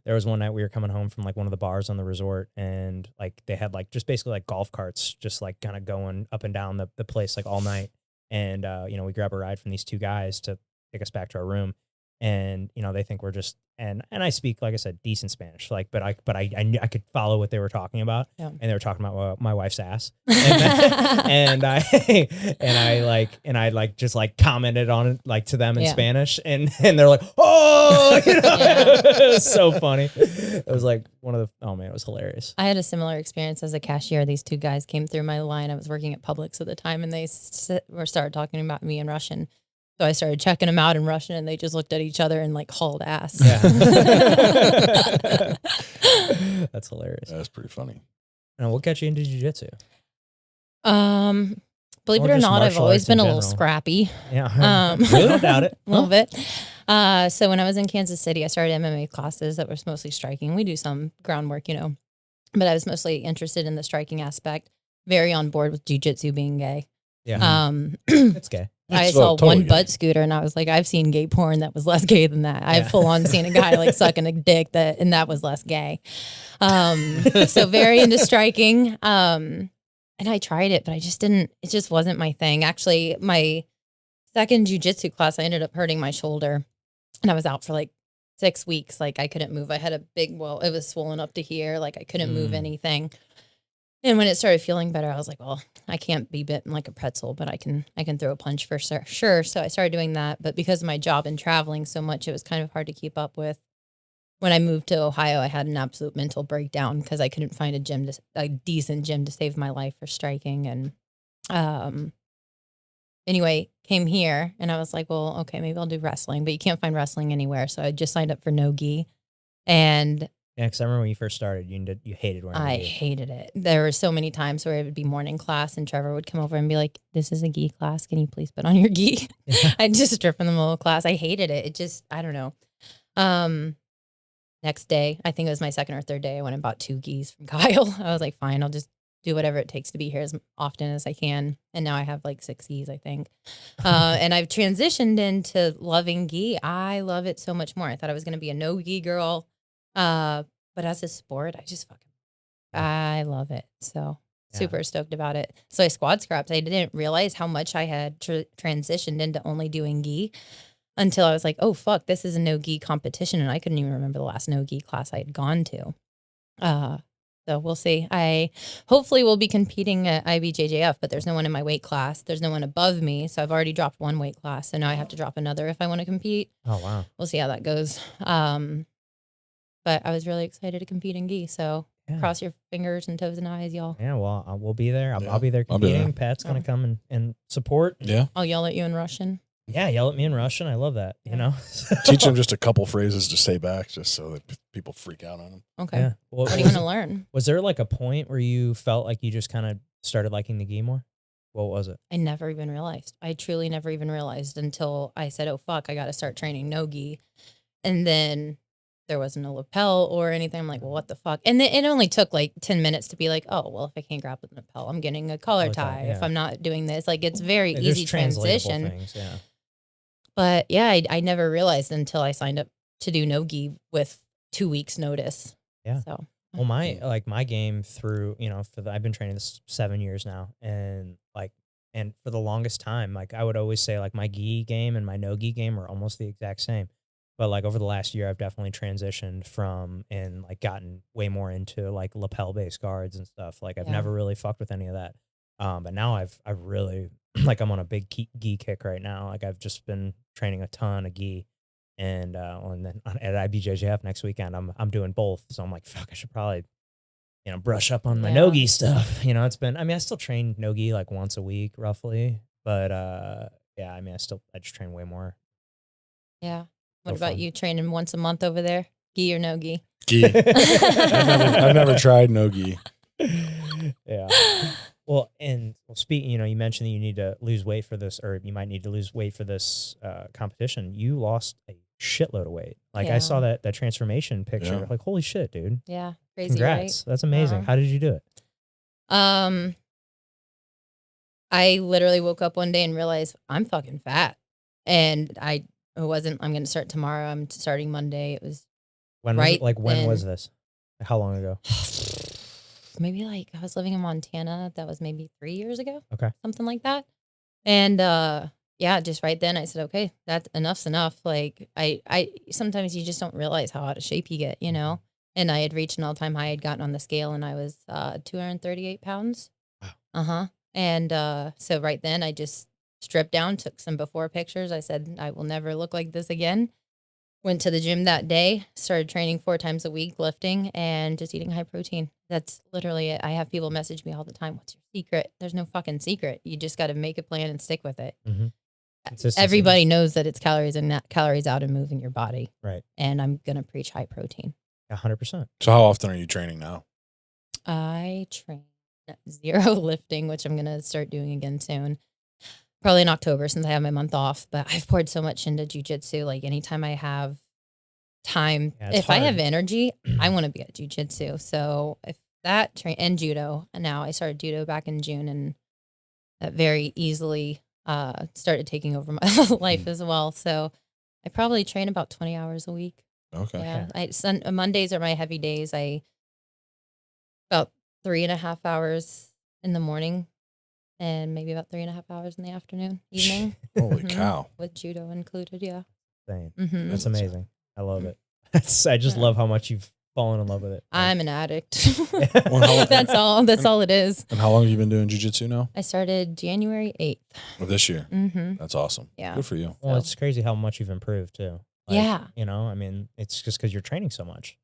there was one night we were coming home from like one of the bars on the resort, and like they had like just basically like golf carts just like kind of going up and down the place like all night. And, we grab a ride from these two guys to take us back to our room. And, they think we're just, and I speak, like I said, decent Spanish, like, but I knew I could follow what they were talking about. Yeah. And they were talking about my wife's ass. And I just like commented on it, like to them in Spanish, and they're like, oh, it was so funny. It was like it was hilarious. I had a similar experience as a cashier. These two guys came through my line. I was working at Publix at the time, and they started talking about me in Russian. So I started checking them out in Russian, and they just looked at each other and like hauled ass. Yeah. That's hilarious. That's pretty funny. Now, what got you into jiu-jitsu? Believe it or not, I've always been a little scrappy. Yeah. Really don't doubt it. A little bit. So when I was in Kansas City, I started MMA classes that was mostly striking. We do some groundwork, but I was mostly interested in the striking aspect. Very on board with jiu-jitsu being gay. Yeah. It's gay. I saw one butt scooter, and I was like, I've seen gay porn that was less gay than that. I've full on seen a guy like sucking a dick and that was less gay. So very into striking. And I tried it, but it just wasn't my thing. Actually, my second jiu-jitsu class, I ended up hurting my shoulder, and I was out for like 6 weeks. Like I couldn't move. I had it was swollen up to here. Like I couldn't move anything. And when it started feeling better, I was like, well, I can't be bitten like a pretzel, but I can throw a punch for sure. So I started doing that. But because of my job and traveling so much, it was kind of hard to keep up with. When I moved to Ohio, I had an absolute mental breakdown because I couldn't find a decent gym to save my life for striking. And anyway, came here and I was like, well, okay, maybe I'll do wrestling, but you can't find wrestling anywhere. So I just signed up for no gi. And yeah, because I remember when you first started, you hated wearing I gi. hated it. There were so many times where it would be morning class and Trevor would come over and be like, this is a gi class. Can you please put on your gi? I'd just strip in the middle of class. I hated it. It just, I don't know. Next day, I think it was my second or third day, I went and bought 2 gis from Kyle. I was like, fine, I'll just do whatever it takes to be here as often as I can. And now I have like 6 gis, I think. And I've transitioned into loving gi. I love it so much more. I thought I was going to be a no gi girl. But as a sport, I love it. So super stoked about it. So I squad scrapped. I didn't realize how much I had transitioned into only doing gi until I was like, oh, fuck, this is a no gi competition. And I couldn't even remember the last no gi class I had gone to. So we'll see. I hopefully will be competing at IBJJF, but there's no one in my weight class. There's no one above me. So I've already dropped one weight class. So now I have to drop another if I want to compete. Oh, wow. We'll see how that goes. But I was really excited to compete in gi. So cross your fingers and toes and eyes, y'all. Yeah, well, we'll be there. I'll be there competing. Pat's going to come and support. Yeah. I'll yell at you in Russian. Yeah, yell at me in Russian. I love that, you know. Teach them just a couple phrases to say back just so that people freak out on them. Okay. Yeah. Well, what do you want to learn? Was there like a point where you felt like you just kind of started liking the gi more? What was it? I never even realized. I truly never even realized until I said, oh, fuck, I got to start training no gi. And then there wasn't a lapel or anything. I'm like, well, what the fuck? And then it only took like 10 minutes to be like, oh, well, if I can't grab with the lapel, I'm getting a collar tie. If I'm not doing this, like it's very easy transition. Things, yeah. But yeah, I never realized until I signed up to do no gi with 2 weeks notice. Yeah. So, well, my game through, you know, I've been training this 7 years now, and for the longest time, like I would always say like my gi game and my no gi game are almost the exact same. But like over the last year, I've definitely transitioned from and like gotten way more into like lapel based guards and stuff. Like I've never really fucked with any of that. But now I've really like I'm on a big gi kick right now. Like I've just been training a ton of gi, and then at IBJJF next weekend, I'm doing both. So I'm like, fuck, I should probably, you know, brush up on my no gi stuff. You know, I still train no gi like once a week roughly, but yeah, I just train way more. Yeah. What about you training once a month over there? Gi or no gi? Gi. I've never tried no gi. Yeah. Well, speaking, you know, you mentioned that you need to lose weight for this, or you might need to lose weight for this competition. You lost a shitload of weight. Like I saw that transformation picture. Yeah. Like, holy shit, dude. Yeah. Crazy. Congrats. Right? That's amazing. How did you do it? I literally woke up one day and realized I'm fucking fat. And I'm going to start tomorrow. I'm starting Monday. It was when was this? How long ago? Maybe like I was living in Montana. That was maybe 3 years ago. Okay. Something like that. And just right then I said, okay, enough's enough. Like I sometimes you just don't realize how out of shape you get, you know? And I had reached an all-time high. I'd gotten on the scale and I was 238 pounds. Wow. And so right then I just stripped down, took some before pictures. I said, I will never look like this again. Went to the gym that day, started training 4 times a week, lifting, and just eating high protein. That's literally it. I have people message me all the time, what's your secret? There's no fucking secret. You just got to make a plan and stick with it. Mm-hmm. Everybody knows that it's calories in, not calories out, and moving your body. Right. And I'm going to preach high protein. 100%. So how often are you training now? I train 0 lifting, which I'm going to start doing again soon. Probably in October since I have my month off, but I've poured so much into jiu-jitsu. Like anytime I have time, if I have energy, I want to be at jiu-jitsu. So if that and judo, and now I started judo back in June, and that very easily started taking over my life as well. So I probably train about 20 hours a week. Okay. Yeah. Mondays are my heavy days. About 3.5 hours in the morning. And maybe about 3.5 hours in the afternoon, evening. Holy cow. With judo included, yeah. Mm-hmm. That's amazing. I love it. I just love how much you've fallen in love with it. I'm an addict. That's all it is. And how long have you been doing jiu-jitsu now? I started January 8th. Of this year? Mm-hmm. That's awesome. Yeah. Good for you. Well, it's crazy how much you've improved too. Like, yeah. You know, I mean, it's just because you're training so much.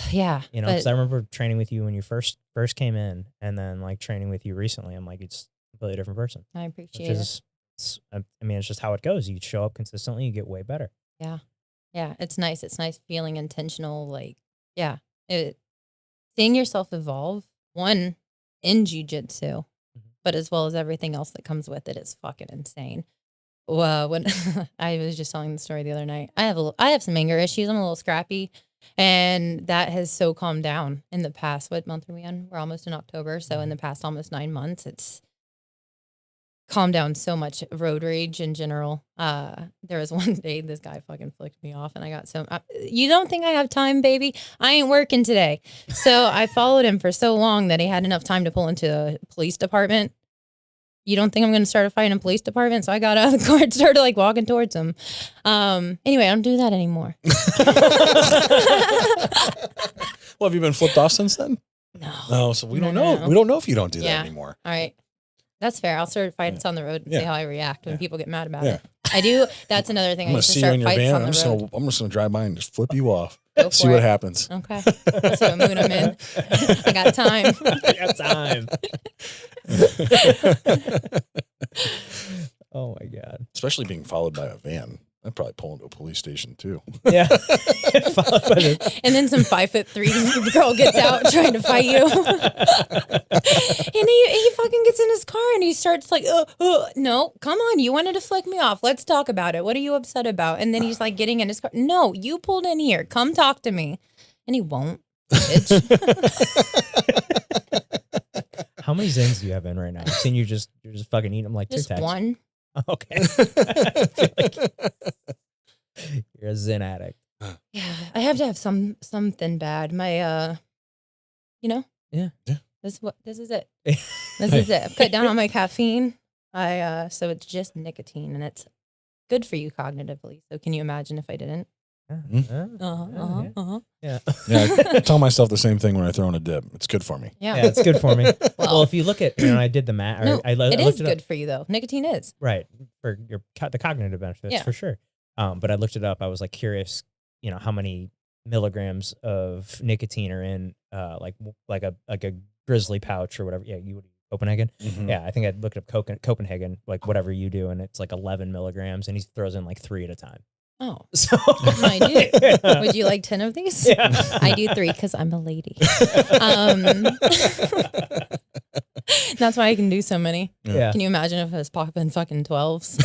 Yeah. You know, because I remember training with you when you first came in, and then like training with you recently. I'm like, it's completely different person. I appreciate it. It's just how it goes. You show up consistently, you get way better. Yeah. Yeah. It's nice. It's nice feeling intentional. Like, yeah. Seeing yourself evolve, one, in jiu-jitsu, but as well as everything else that comes with it is fucking insane. Well, when I was just telling the story the other night, I have some anger issues. I'm a little scrappy, and that has so calmed down in the past. What month are we in? We're almost in October. So in the past almost 9 months, it's calmed down so much. Road rage in general. There was one day this guy fucking flicked me off, and I got so, you don't think I have time, baby? I ain't working today. So I followed him for so long that he had enough time to pull into a police department. You don't think I'm going to start a fight in a police department? So I got out of the car and started like walking towards him. Anyway, I don't do that anymore. Well, have you been flipped off since then? No, so we don't know. No. We don't know if you don't do Yeah. that anymore. All right. That's fair. I'll start fights on the road and see how I react when people get mad about it. I do. That's another thing. I'm I gonna used to see you start in your fights van. on the road. I'm just gonna drive by and just flip you off. Go See for what it. happens. Okay. That's what mood I'm in. I got time. I got time. Oh my God. Especially being followed by a van. I'd probably pull into a police station too. Yeah. And then some 5'3" girl gets out trying to fight you. And he fucking gets in his car and he starts like, no, come on. You wanted to flick me off. Let's talk about it. What are you upset about? And then he's like getting in his car. No, you pulled in here. Come talk to me. And he won't. Bitch. How many Zins do you have in right now? I've seen you're just fucking eating them like Just Tic Tacs. one. Okay. I feel like you're a Zen addict. Yeah, I have to have something bad. My Yeah. This is it. This is it. I've cut down on my caffeine. So it's just nicotine and it's good for you cognitively. So can you imagine if I didn't? Yeah. I tell myself the same thing when I throw in a dip. It's good for me. Yeah. Yeah, it's good for me. Well, if you look at, I did the math. No, it is it good up. for you though. Nicotine is. Right. For the cognitive benefits, for sure. But I looked it up. I was like curious, how many milligrams of nicotine are in like a grizzly pouch or whatever. Yeah, you would Copenhagen. Mm-hmm. Yeah, I think I looked up Copenhagen, like whatever you do, and it's like 11 milligrams, and he throws in like 3 at a time. Oh, so I do. Yeah. Would you like 10 of these? Yeah. I do 3 because I'm a lady. That's why I can do so many. Yeah. Can you imagine if I was popping fucking 12s?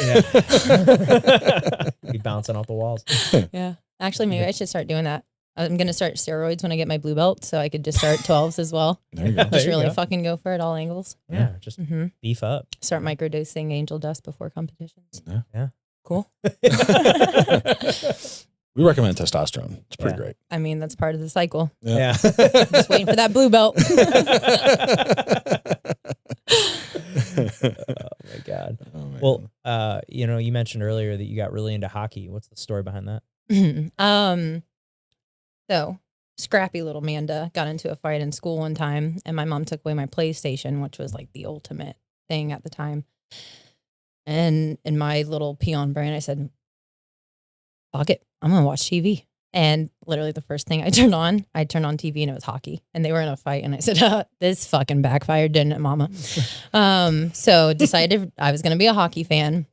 Yeah. Be bouncing off the walls. Yeah. Actually, maybe I should start doing that. I'm going to start steroids when I get my blue belt, so I could just start 12s as well. There you go. Just really fucking go for it, all angles. Yeah, just beef up. Start microdosing angel dust before competitions. Yeah. Cool. We recommend testosterone. It's pretty great. I mean, that's part of the cycle. Yeah. Just waiting for that blue belt. Oh my God. Oh, well, you mentioned earlier that you got really into hockey. What's the story behind that? So scrappy little Amanda got into a fight in school one time, and my mom took away my PlayStation, which was like the ultimate thing at the time. And in my little peon brain, I said, fuck it, I'm going to watch TV. And literally the first thing I turned on TV and it was hockey. And they were in a fight. And I said, this fucking backfired, didn't it, mama? So decided I was going to be a hockey fan.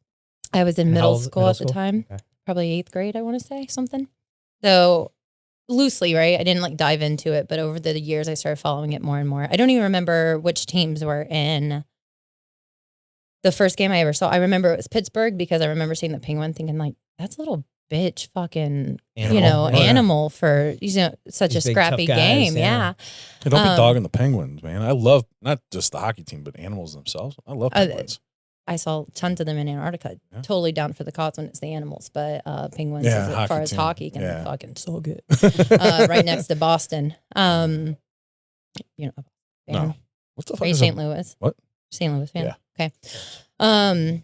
I was in middle school at the time, probably 8th grade, I want to say, something. So loosely, right? I didn't like dive into it. But over the years, I started following it more and more. I don't even remember which teams were in the first game I ever saw. I remember it was Pittsburgh because I remember seeing the Penguin thinking like, that's a little bitch fucking, animal for, such These a big, scrappy tough guys, game. yeah. Hey, don't be dogging the Penguins, man. I love not just the hockey team, but animals themselves. I love penguins. I saw tons of them in Antarctica. Yeah. Totally down for the cause when it's the animals, but penguins, as far as hockey, can be fucking so good. Right next to Boston. No. What the fuck is St. Louis? What? St. Louis fan. Yeah. Okay.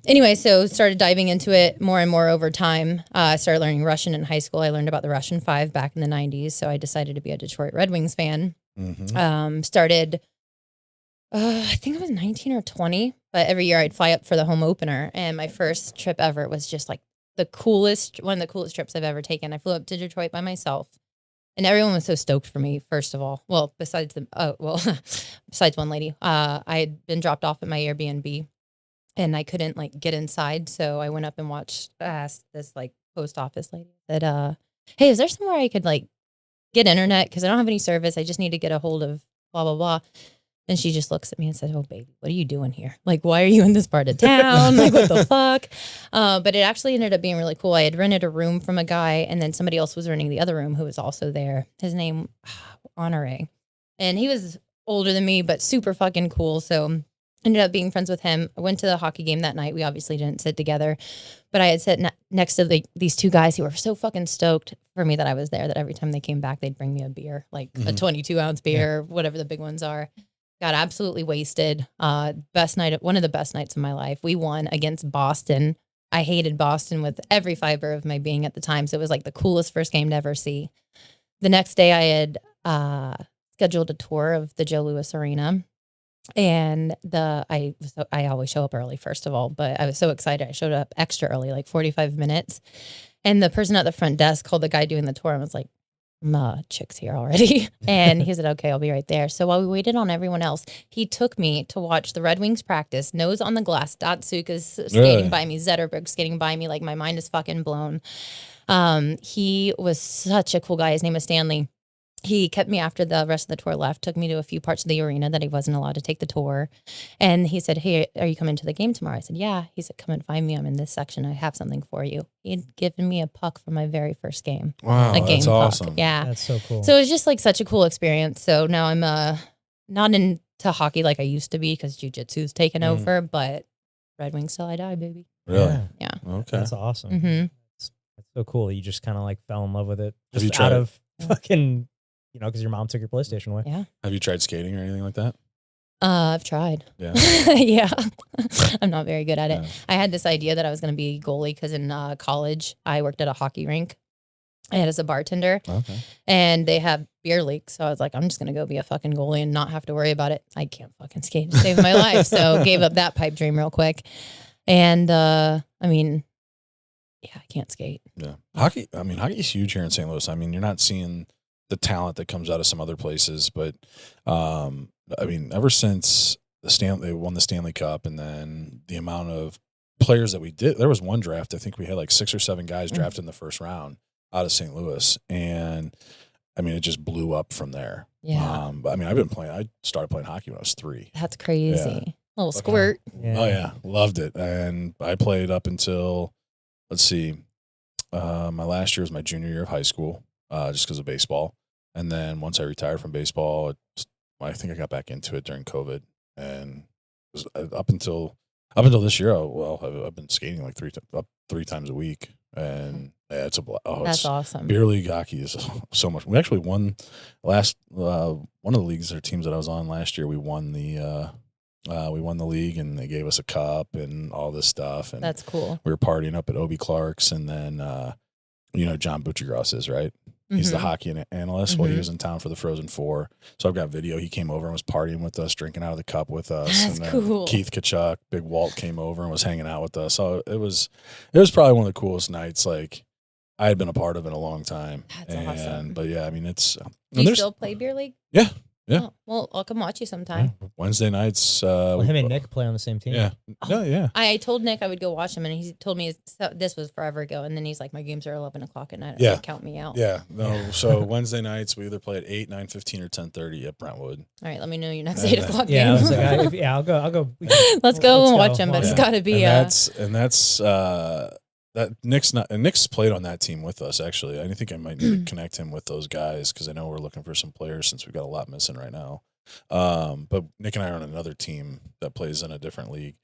Anyway, so started diving into it more and more over time. I started learning Russian in high school. I learned about the Russian 5 back in the 90s. So I decided to be a Detroit Redwings fan. Mm-hmm. Started, I think I was 19 or 20, but every year I'd fly up for the home opener. And my first trip ever was just like one of the coolest trips I've ever taken. I flew up to Detroit by myself. And everyone was so stoked for me, first of all. Well, besides one lady. I had been dropped off at my Airbnb and I couldn't like get inside. So I went up and asked this like post office lady that, hey, is there somewhere I could like get internet? Because I don't have any service. I just need to get a hold of blah, blah, blah. And she just looks at me and says, oh, baby, what are you doing here? Like, why are you in this part of town? Like, what the fuck? But it actually ended up being really cool. I had rented a room from a guy, and then somebody else was renting the other room who was also there. His name, Honore. And he was older than me, but super fucking cool. So ended up being friends with him. I went to the hockey game that night. We obviously didn't sit together. But I had sat next to these two guys who were so fucking stoked for me that I was there, that every time they came back, they'd bring me a beer, like a 22-ounce beer, whatever the big ones are. Got absolutely wasted. One of the best nights of my life. We won against Boston. I hated Boston with every fiber of my being at the time. So it was like the coolest first game to ever see. The next day I had scheduled a tour of the Joe Louis Arena. And I always show up early, first of all, but I was so excited. I showed up extra early, like 45 minutes. And the person at the front desk called the guy doing the tour and was like, chick's here already. And he said, okay, I'll be right there. So while we waited on everyone else, he took me to watch the Red Wings practice, nose on the glass. Datsuka's skating by me, Zetterberg skating by me. Like, my mind is fucking blown. He was such a cool guy. His name was Stanley. He kept me after the rest of the tour left, took me to a few parts of the arena that he wasn't allowed to take the tour. And he said, hey, are you coming to the game tomorrow? I said, yeah. He said, come and find me. I'm in this section. I have something for you. He'd given me a puck for my very first game. Wow, a game that's puck. awesome. Yeah. That's so cool. So it was just like such a cool experience. So now I'm not into hockey like I used to be because jiu-jitsu's taken over, but Red Wings till I die, baby. Really? Yeah. Okay. That's awesome. Mm-hmm. That's so cool. You just kind of like fell in love with it. Have Just you tried out it? of fucking, because your mom took your PlayStation away. Yeah. Have you tried skating or anything like that? I've tried. Yeah. Yeah. I'm not very good at it. Yeah. I had this idea that I was going to be a goalie because in college, I worked at a hockey rink. I had as a bartender. Okay. And they have beer leaks. So I was like, I'm just going to go be a fucking goalie and not have to worry about it. I can't fucking skate to save my life. So gave up that pipe dream real quick. And I can't skate. Yeah. Hockey is huge here in St. Louis. I mean, you're not seeing the talent that comes out of some other places, but ever since they won the Stanley Cup, and then the amount of players that we did, there was one draft, I think we had like 6 or 7 guys drafted in the first round out of St. Louis, and it just blew up from there. Yeah. I started playing hockey when I was 3. That's crazy. Yeah. Little squirt. Yeah. Oh yeah, loved it, and I played up until my last year was my junior year of high school, just because of baseball. And then once I retired from baseball, I think I got back into it during COVID, and it was up until this year. I've been skating like 3 times a week, and it's That's awesome. Beer league hockey is so much. We actually won one of the leagues or teams that I was on last year. We won the league, and they gave us a cup and all this stuff. And that's cool. We were partying up at Obie Clark's, and then John Butchergross is right. He's the hockey analyst. Well, he was in town for the Frozen Four. So I've got video. He came over and was partying with us, drinking out of the cup with us. That's and then cool. Keith Kachuk, Big Walt came over and was hanging out with us. So it was probably one of the coolest nights like I had been a part of in a long time. That's awesome. But yeah, it's. Do you still play beer league? Yeah. Yeah. Oh, well, I'll come watch you sometime. Wednesday nights. Him and Nick play on the same team. Yeah. Oh. Yeah. I told Nick I would go watch him, and he told me this was forever ago. And then he's like, my games are 11 o'clock at night. Yeah. Count me out. Yeah. No. So Wednesday nights we either play at 8, 9:15, or 10:30 at Brentwood. All right. Let me know your next 8 o'clock Yeah, game. I was like, I'll go. Let's go and watch him, but it's got to be. That Nick's played on that team with us, actually. I think I might need to connect him with those guys because I know we're looking for some players since we've got a lot missing right now. But Nick and I are on another team that plays in a different league.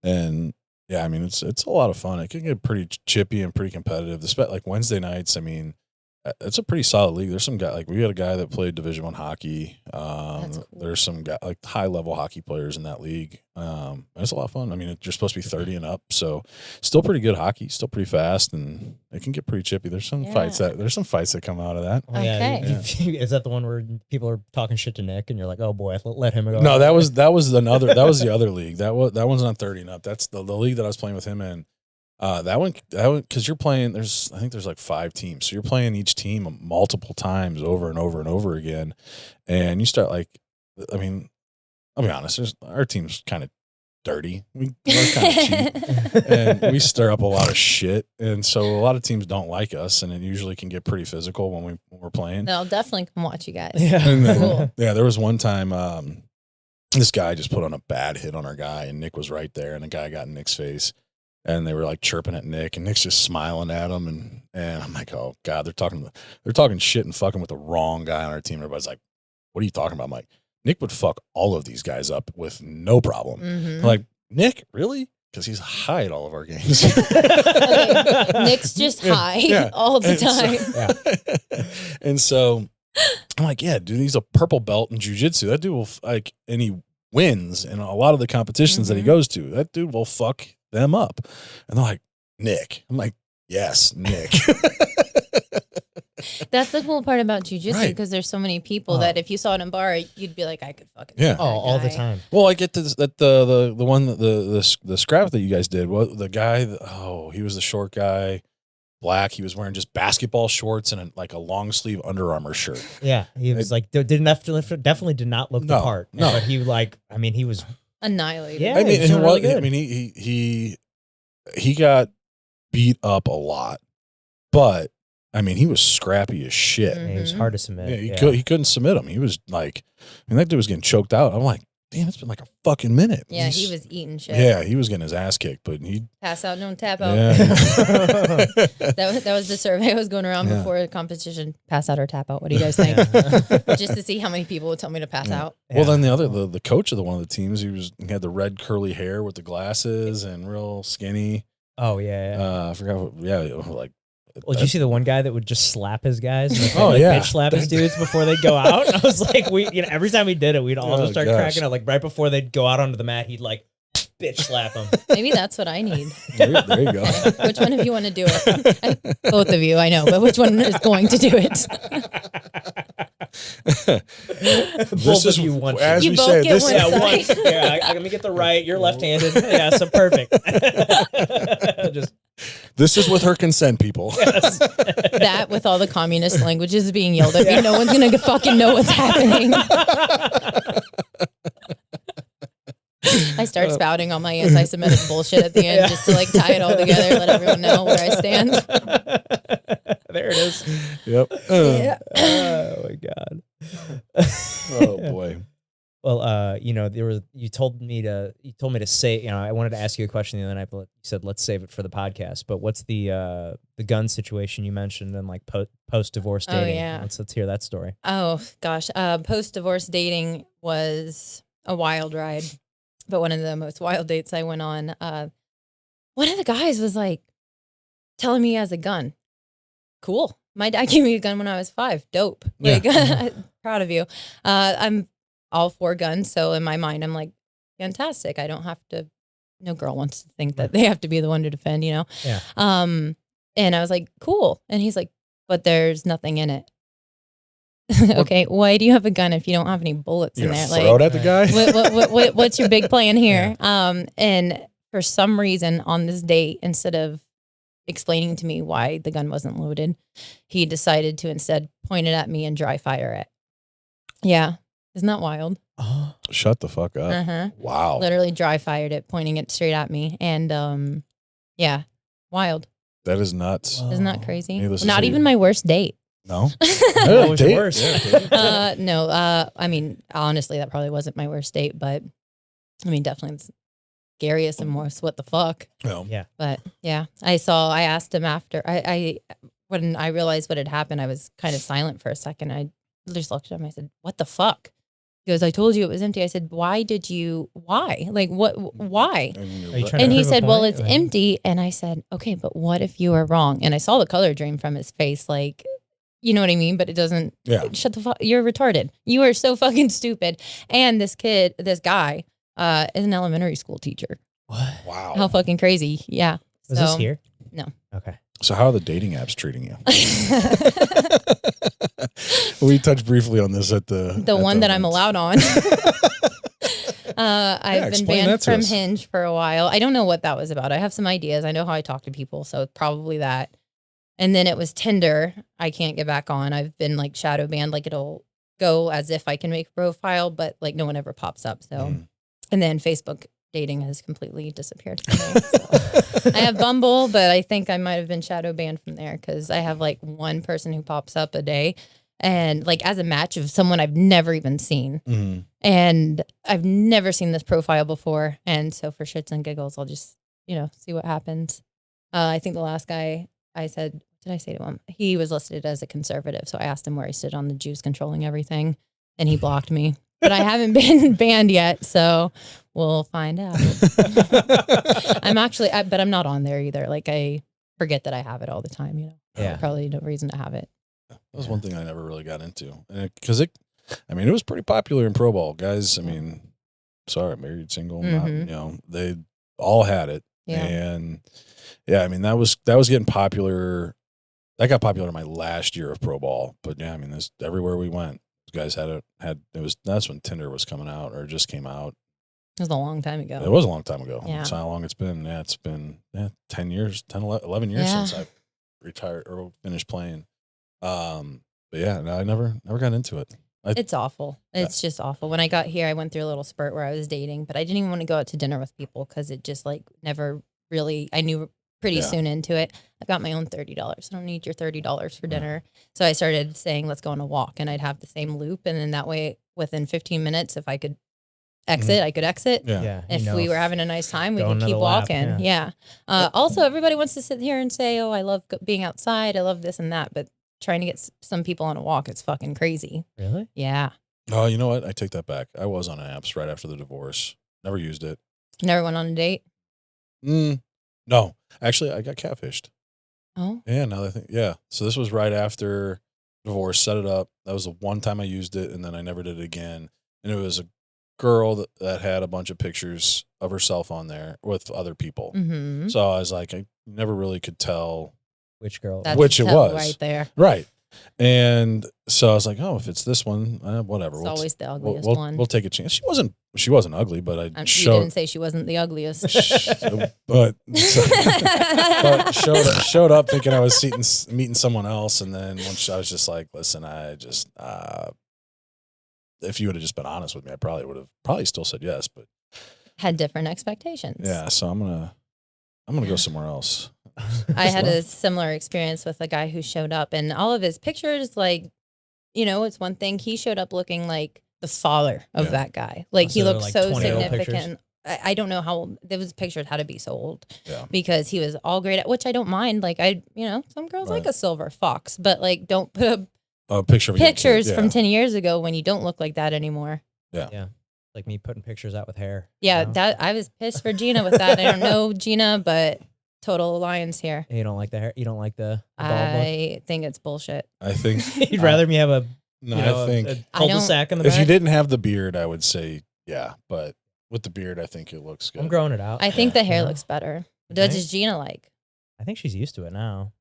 And yeah, it's a lot of fun. It can get pretty chippy and pretty competitive. Like Wednesday nights, it's a pretty solid league. There's some guy, like we had a guy that played Division I hockey. That's cool. There's some guy, like high level hockey players in that league. It's a lot of fun. You're supposed to be 30 and up, so still pretty good hockey, still pretty fast, and it can get pretty chippy. There's some fights that come out of that. Oh, yeah. Okay. Is that the one where people are talking shit to Nick and you're like, oh boy, let him go? No, that was the other league. That one's not 30 and up. That's the league that I was playing with him in. That one, because you're playing. I think there's like 5 teams, so you're playing each team multiple times over and over and over again, and you start like, I'll be honest. Our team's kind of dirty. We're kind of cheap, and we stir up a lot of shit, and so a lot of teams don't like us, and it usually can get pretty physical when we're playing. No, I'll definitely come watch you guys. Yeah. And then, Cool. Yeah, there was one time this guy just put on a bad hit on our guy, and Nick was right there, and the guy got in Nick's face. And they were like chirping at Nick, and Nick's just smiling at him, and I'm like, oh god, they're talking shit and fucking with the wrong guy on our team. Everybody's like, what are you talking about? I'm like, Nick would fuck all of these guys up with no problem. Mm-hmm. I'm like, Nick, really? Because he's high at all of our games. Okay. Nick's just high all the time. And so I'm like, yeah, dude, he's a purple belt in jiu-jitsu. That dude will and he wins in a lot of the competitions that he goes to. That dude will fuck them up. And they're like, Nick. I'm like, yes, Nick. That's the cool part about jujitsu because there's so many people that if you saw it in bar, you'd be like, I could fucking all the time. Well, I get this that the one the scrap that you guys did. What the guy? He was the short guy, black. He was wearing just basketball shorts and a long sleeve Under Armour shirt. Yeah, he was definitely did not look the part. No, but he he was annihilated. Yeah, I mean, really good. I mean, he got beat up a lot, but I mean, he was scrappy as shit. Mm-hmm. Yeah, he was hard to submit. Yeah, he couldn't submit him. He was like, that dude was getting choked out. I'm like, damn, it's been like a fucking minute. Yeah, he was eating shit. Yeah, he was getting his ass kicked, but he pass out, don't tap out. Yeah. that was the survey I was going around before the competition. Pass out or tap out. What do you guys think? Just to see how many people would tell me to pass out. Well, then the coach of one of the teams, he had the red curly hair with the glasses and real skinny. Oh yeah. I forgot. Like. Well, did you see the one guy that would just slap his guys? And yeah, bitch slap his dudes before they'd go out. And I was like, every time we did it, we'd all just start cracking up. Like right before they'd go out onto the mat, he'd like bitch slap them. Maybe that's what I need. There you go. Which one of you want to do it? Both of you, I know, but which one is going to do it? Both of you want to. As you we both say, get one side. Let me get the right. You're left-handed. Yeah, so perfect. This is with her consent, people. Yes. That with all the communist languages being yelled at me, no one's gonna fucking know what's happening. I start spouting all my anti-Semitic bullshit at the end just to like tie it all together, let everyone know where I stand. There it is. Yep. Yeah. Oh my God. Oh boy. Well, you told me to say, I wanted to ask you a question the other night, but you said let's save it for the podcast. But what's the gun situation you mentioned and like post divorce dating? Oh yeah. Let's hear that story. Oh gosh, post divorce dating was a wild ride, but one of the most wild dates I went on. One of the guys was like telling me he has a gun. Cool. My dad gave me a gun when I was 5. Dope. Like, proud of you. I'm all for guns. So in my mind, I'm like, fantastic. I don't have to, no girl wants to think that they have to be the one to defend, Yeah. And I was like, cool. And he's like, but there's nothing in it. Okay. Why do you have a gun if you don't have any bullets in there? Throw it at the guy? What's your big plan here? And for some reason on this date, instead of explaining to me why the gun wasn't loaded, he decided to instead point it at me and dry fire it. Yeah. Isn't that wild? Oh, shut the fuck up. Uh-huh. Wow. Literally dry fired it, pointing it straight at me. And yeah, wild. That is nuts. Isn't that crazy? Not even my worst date. No? What was your worst? No, I mean, honestly, that probably wasn't my worst date, but I mean, definitely it's scariest and most what the fuck. No. Yeah. But yeah, I asked him after when I realized what had happened, I was kind of silent for a second. I just looked at him. I said, what the fuck? He goes, I told you it was empty. I said, why? Like, why? And he said, well, it's empty. And I said, okay, but what if you are wrong? And I saw the color drain from his face. Like, you know what I mean? But it doesn't, shut the fuck, you're retarded. You are so fucking stupid. And this guy, is an elementary school teacher. What? Wow. How fucking crazy. Yeah. Was this here? No. Okay. So how are the dating apps treating you? We touched briefly on this at the one that I'm allowed on. I've been banned from Hinge for a while. I don't know what that was about. I have some ideas. I know how I talk to people, so probably that. And then it was Tinder. I can't get back on. I've been like shadow banned. Like it'll go as if I can make a profile, but like no one ever pops up. So, and then Facebook dating has completely disappeared from me. So. I have Bumble, but I think I might have been shadow banned from there because I have like one person who pops up a day and like as a match of someone I've never even seen. Mm-hmm. And I've never seen this profile before. And so for shits and giggles, I'll just, see what happens. I think the last guy I said, what did I say to him? He was listed as a conservative. So I asked him where he stood on the Jews controlling everything and he blocked me. But I haven't been banned yet, so we'll find out. But I'm not on there either. Like I forget that I have it all the time, Yeah. Probably no reason to have it. That was one thing I never really got into. Because it was pretty popular in pro ball. Guys, married, single, not, they all had it. Yeah. And that was getting popular that got popular in my last year of pro ball. But yeah, I mean, this everywhere we went, guys that's when Tinder was coming out or just came out. It was a long time ago. It was a long time ago. Yeah. That's how long it's been. Yeah, it's been 10 years, 11 years since I retired or finished playing. But yeah, no, I never got into it. It's awful. It's just awful. When I got here, I went through a little spurt where I was dating, but I didn't even want to go out to dinner with people because it just like never really, I knew pretty soon into it. I got my own $30. I don't need your $30 for dinner. So I started saying, let's go on a walk, and I'd have the same loop. And then that way, within 15 minutes, if I could exit, I could exit. Yeah. If we were having a nice time, we could keep lap, walking. Yeah. Also, everybody wants to sit here and say, oh, I love being outside. I love this and that. But trying to get some people on a walk, it's fucking crazy. Really? Yeah. Oh, you know what? I take that back. I was on apps right after the divorce. Never used it. Never went on a date? No. Actually, I got catfished. Oh. Yeah, now that I think, yeah. So this was right after divorce, set it up. That was the one time I used it, and then I never did it again. And it was a girl that had a bunch of pictures of herself on there with other people. Mm-hmm. So I was like, I never really could tell which girl, which it was. Right there. Right. And so I was like, oh, if it's this one, whatever. It's always the ugliest one. We'll take a chance. She wasn't ugly, but you didn't say she wasn't the ugliest. but showed up thinking I was meeting someone else. And then once I was just like, listen, if you would have just been honest with me, I probably would have still said yes, but had different expectations. Yeah. So I'm going to go somewhere else. I had a similar experience with a guy who showed up, and all of his pictures, like, it's one thing. He showed up looking like the father of that guy. Like, he looked so significant. I don't know how old. Those pictures had to be so old because he was all great at, which I don't mind. Like, some girls like a silver fox, but like, don't put a picture of pictures from 10 years ago when you don't look like that anymore. Yeah. Yeah. Like me putting pictures out with hair. Yeah. That I was pissed for Gina with that. I don't know Gina, but total alliance here. You don't like the hair? You don't like the bald I think it's bullshit. I think you'd rather me have a a cul-de-sac in the back? If you didn't have the beard, I would say yeah, but with the beard, I think it looks good. I'm growing it out. I think the hair looks better. What does Gina like? I think she's used to it now.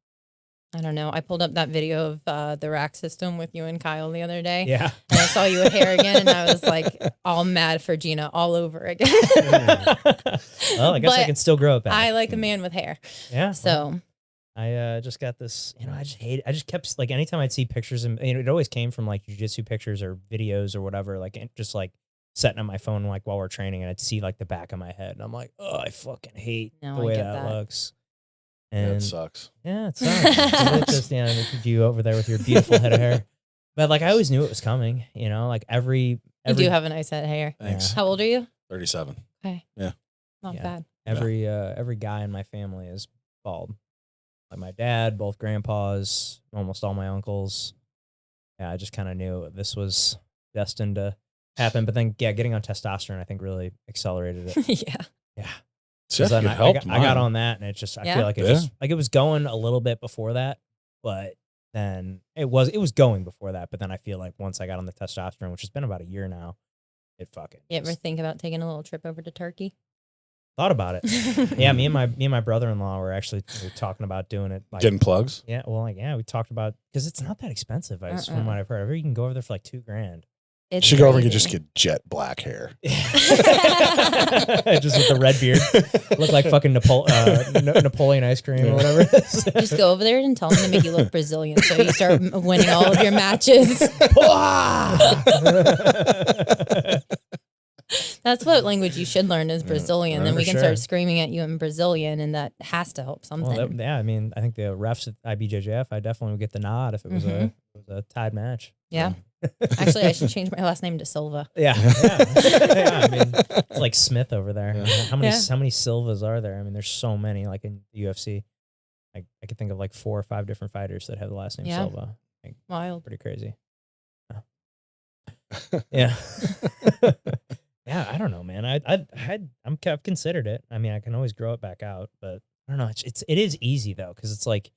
I don't know. I pulled up that video of the rack system with you and Kyle the other day. Yeah. And I saw you with hair again, and I was like all mad for Gina all over again. Well, I guess I can still grow it back. I like a man with hair. Yeah. So I just got this, I just kept, like, anytime I'd see pictures, and it always came from like jiu-jitsu pictures or videos or whatever, like just like setting on my phone like while we're training, and I'd see like the back of my head, and I'm like, oh, I fucking hate the way that looks. And that sucks. Yeah, it sucks. It's just, look at you over there with your beautiful head of hair. But like, I always knew it was coming, like every you do have a nice head of hair. Thanks. How old are you? 37. Okay. Yeah. Not bad. Every guy in my family is bald. Like my dad, both grandpas, almost all my uncles. Yeah, I just kind of knew this was destined to happen. But then, getting on testosterone, I think, really accelerated it. Yeah. So I got on that, and it just, I feel like it was going a little bit before that, but then it was going before that. But then I feel like once I got on the testosterone, which has been about a year now, it fucking. You ever think about taking a little trip over to Turkey? Thought about it. Yeah, me and my brother-in-law were talking about doing it. Like, getting plugs? Yeah, well, we talked about, because it's not that expensive, from what I've heard. You can go over there for like $2,000. You should go over and just get jet black hair. Just with the red beard. Look like fucking Napoleon ice cream or whatever it is. Just go over there and tell them to make you look Brazilian, so you start winning all of your matches. That's what language you should learn is Brazilian. Then we can start screaming at you in Brazilian, and that has to help something. Well, I think the refs at IBJJF, I definitely would get the nod if it was a tied match. Yeah. Actually, I should change my last name to Silva. Yeah. It's like Smith over there. Yeah. How many Silvas are there? There's so many, like in the UFC. I could think of like 4 or 5 different fighters that have the last name Silva. Wild. Pretty crazy. Yeah. Yeah, I don't know, man. I've considered it. I can always grow it back out, but I don't know. It is easy though, because it's like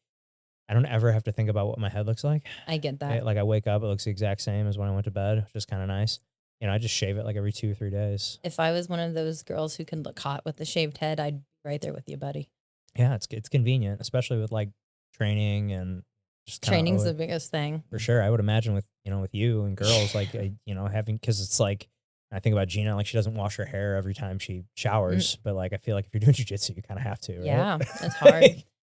I don't ever have to think about what my head looks like. I get that. Like I wake up, it looks the exact same as when I went to bed, which is kind of nice. I just shave it like every 2 or 3 days. If I was one of those girls who can look hot with the shaved head, I'd be right there with you, buddy. Yeah, it's convenient, especially with like training and just kinda Training's owe the it. biggest thing. For sure. I would imagine with, with you and girls, like, having, because it's like, I think about Gina, like she doesn't wash her hair every time she showers, but like, I feel like if you're doing jujitsu, you kind of have to, right? Yeah, it's hard.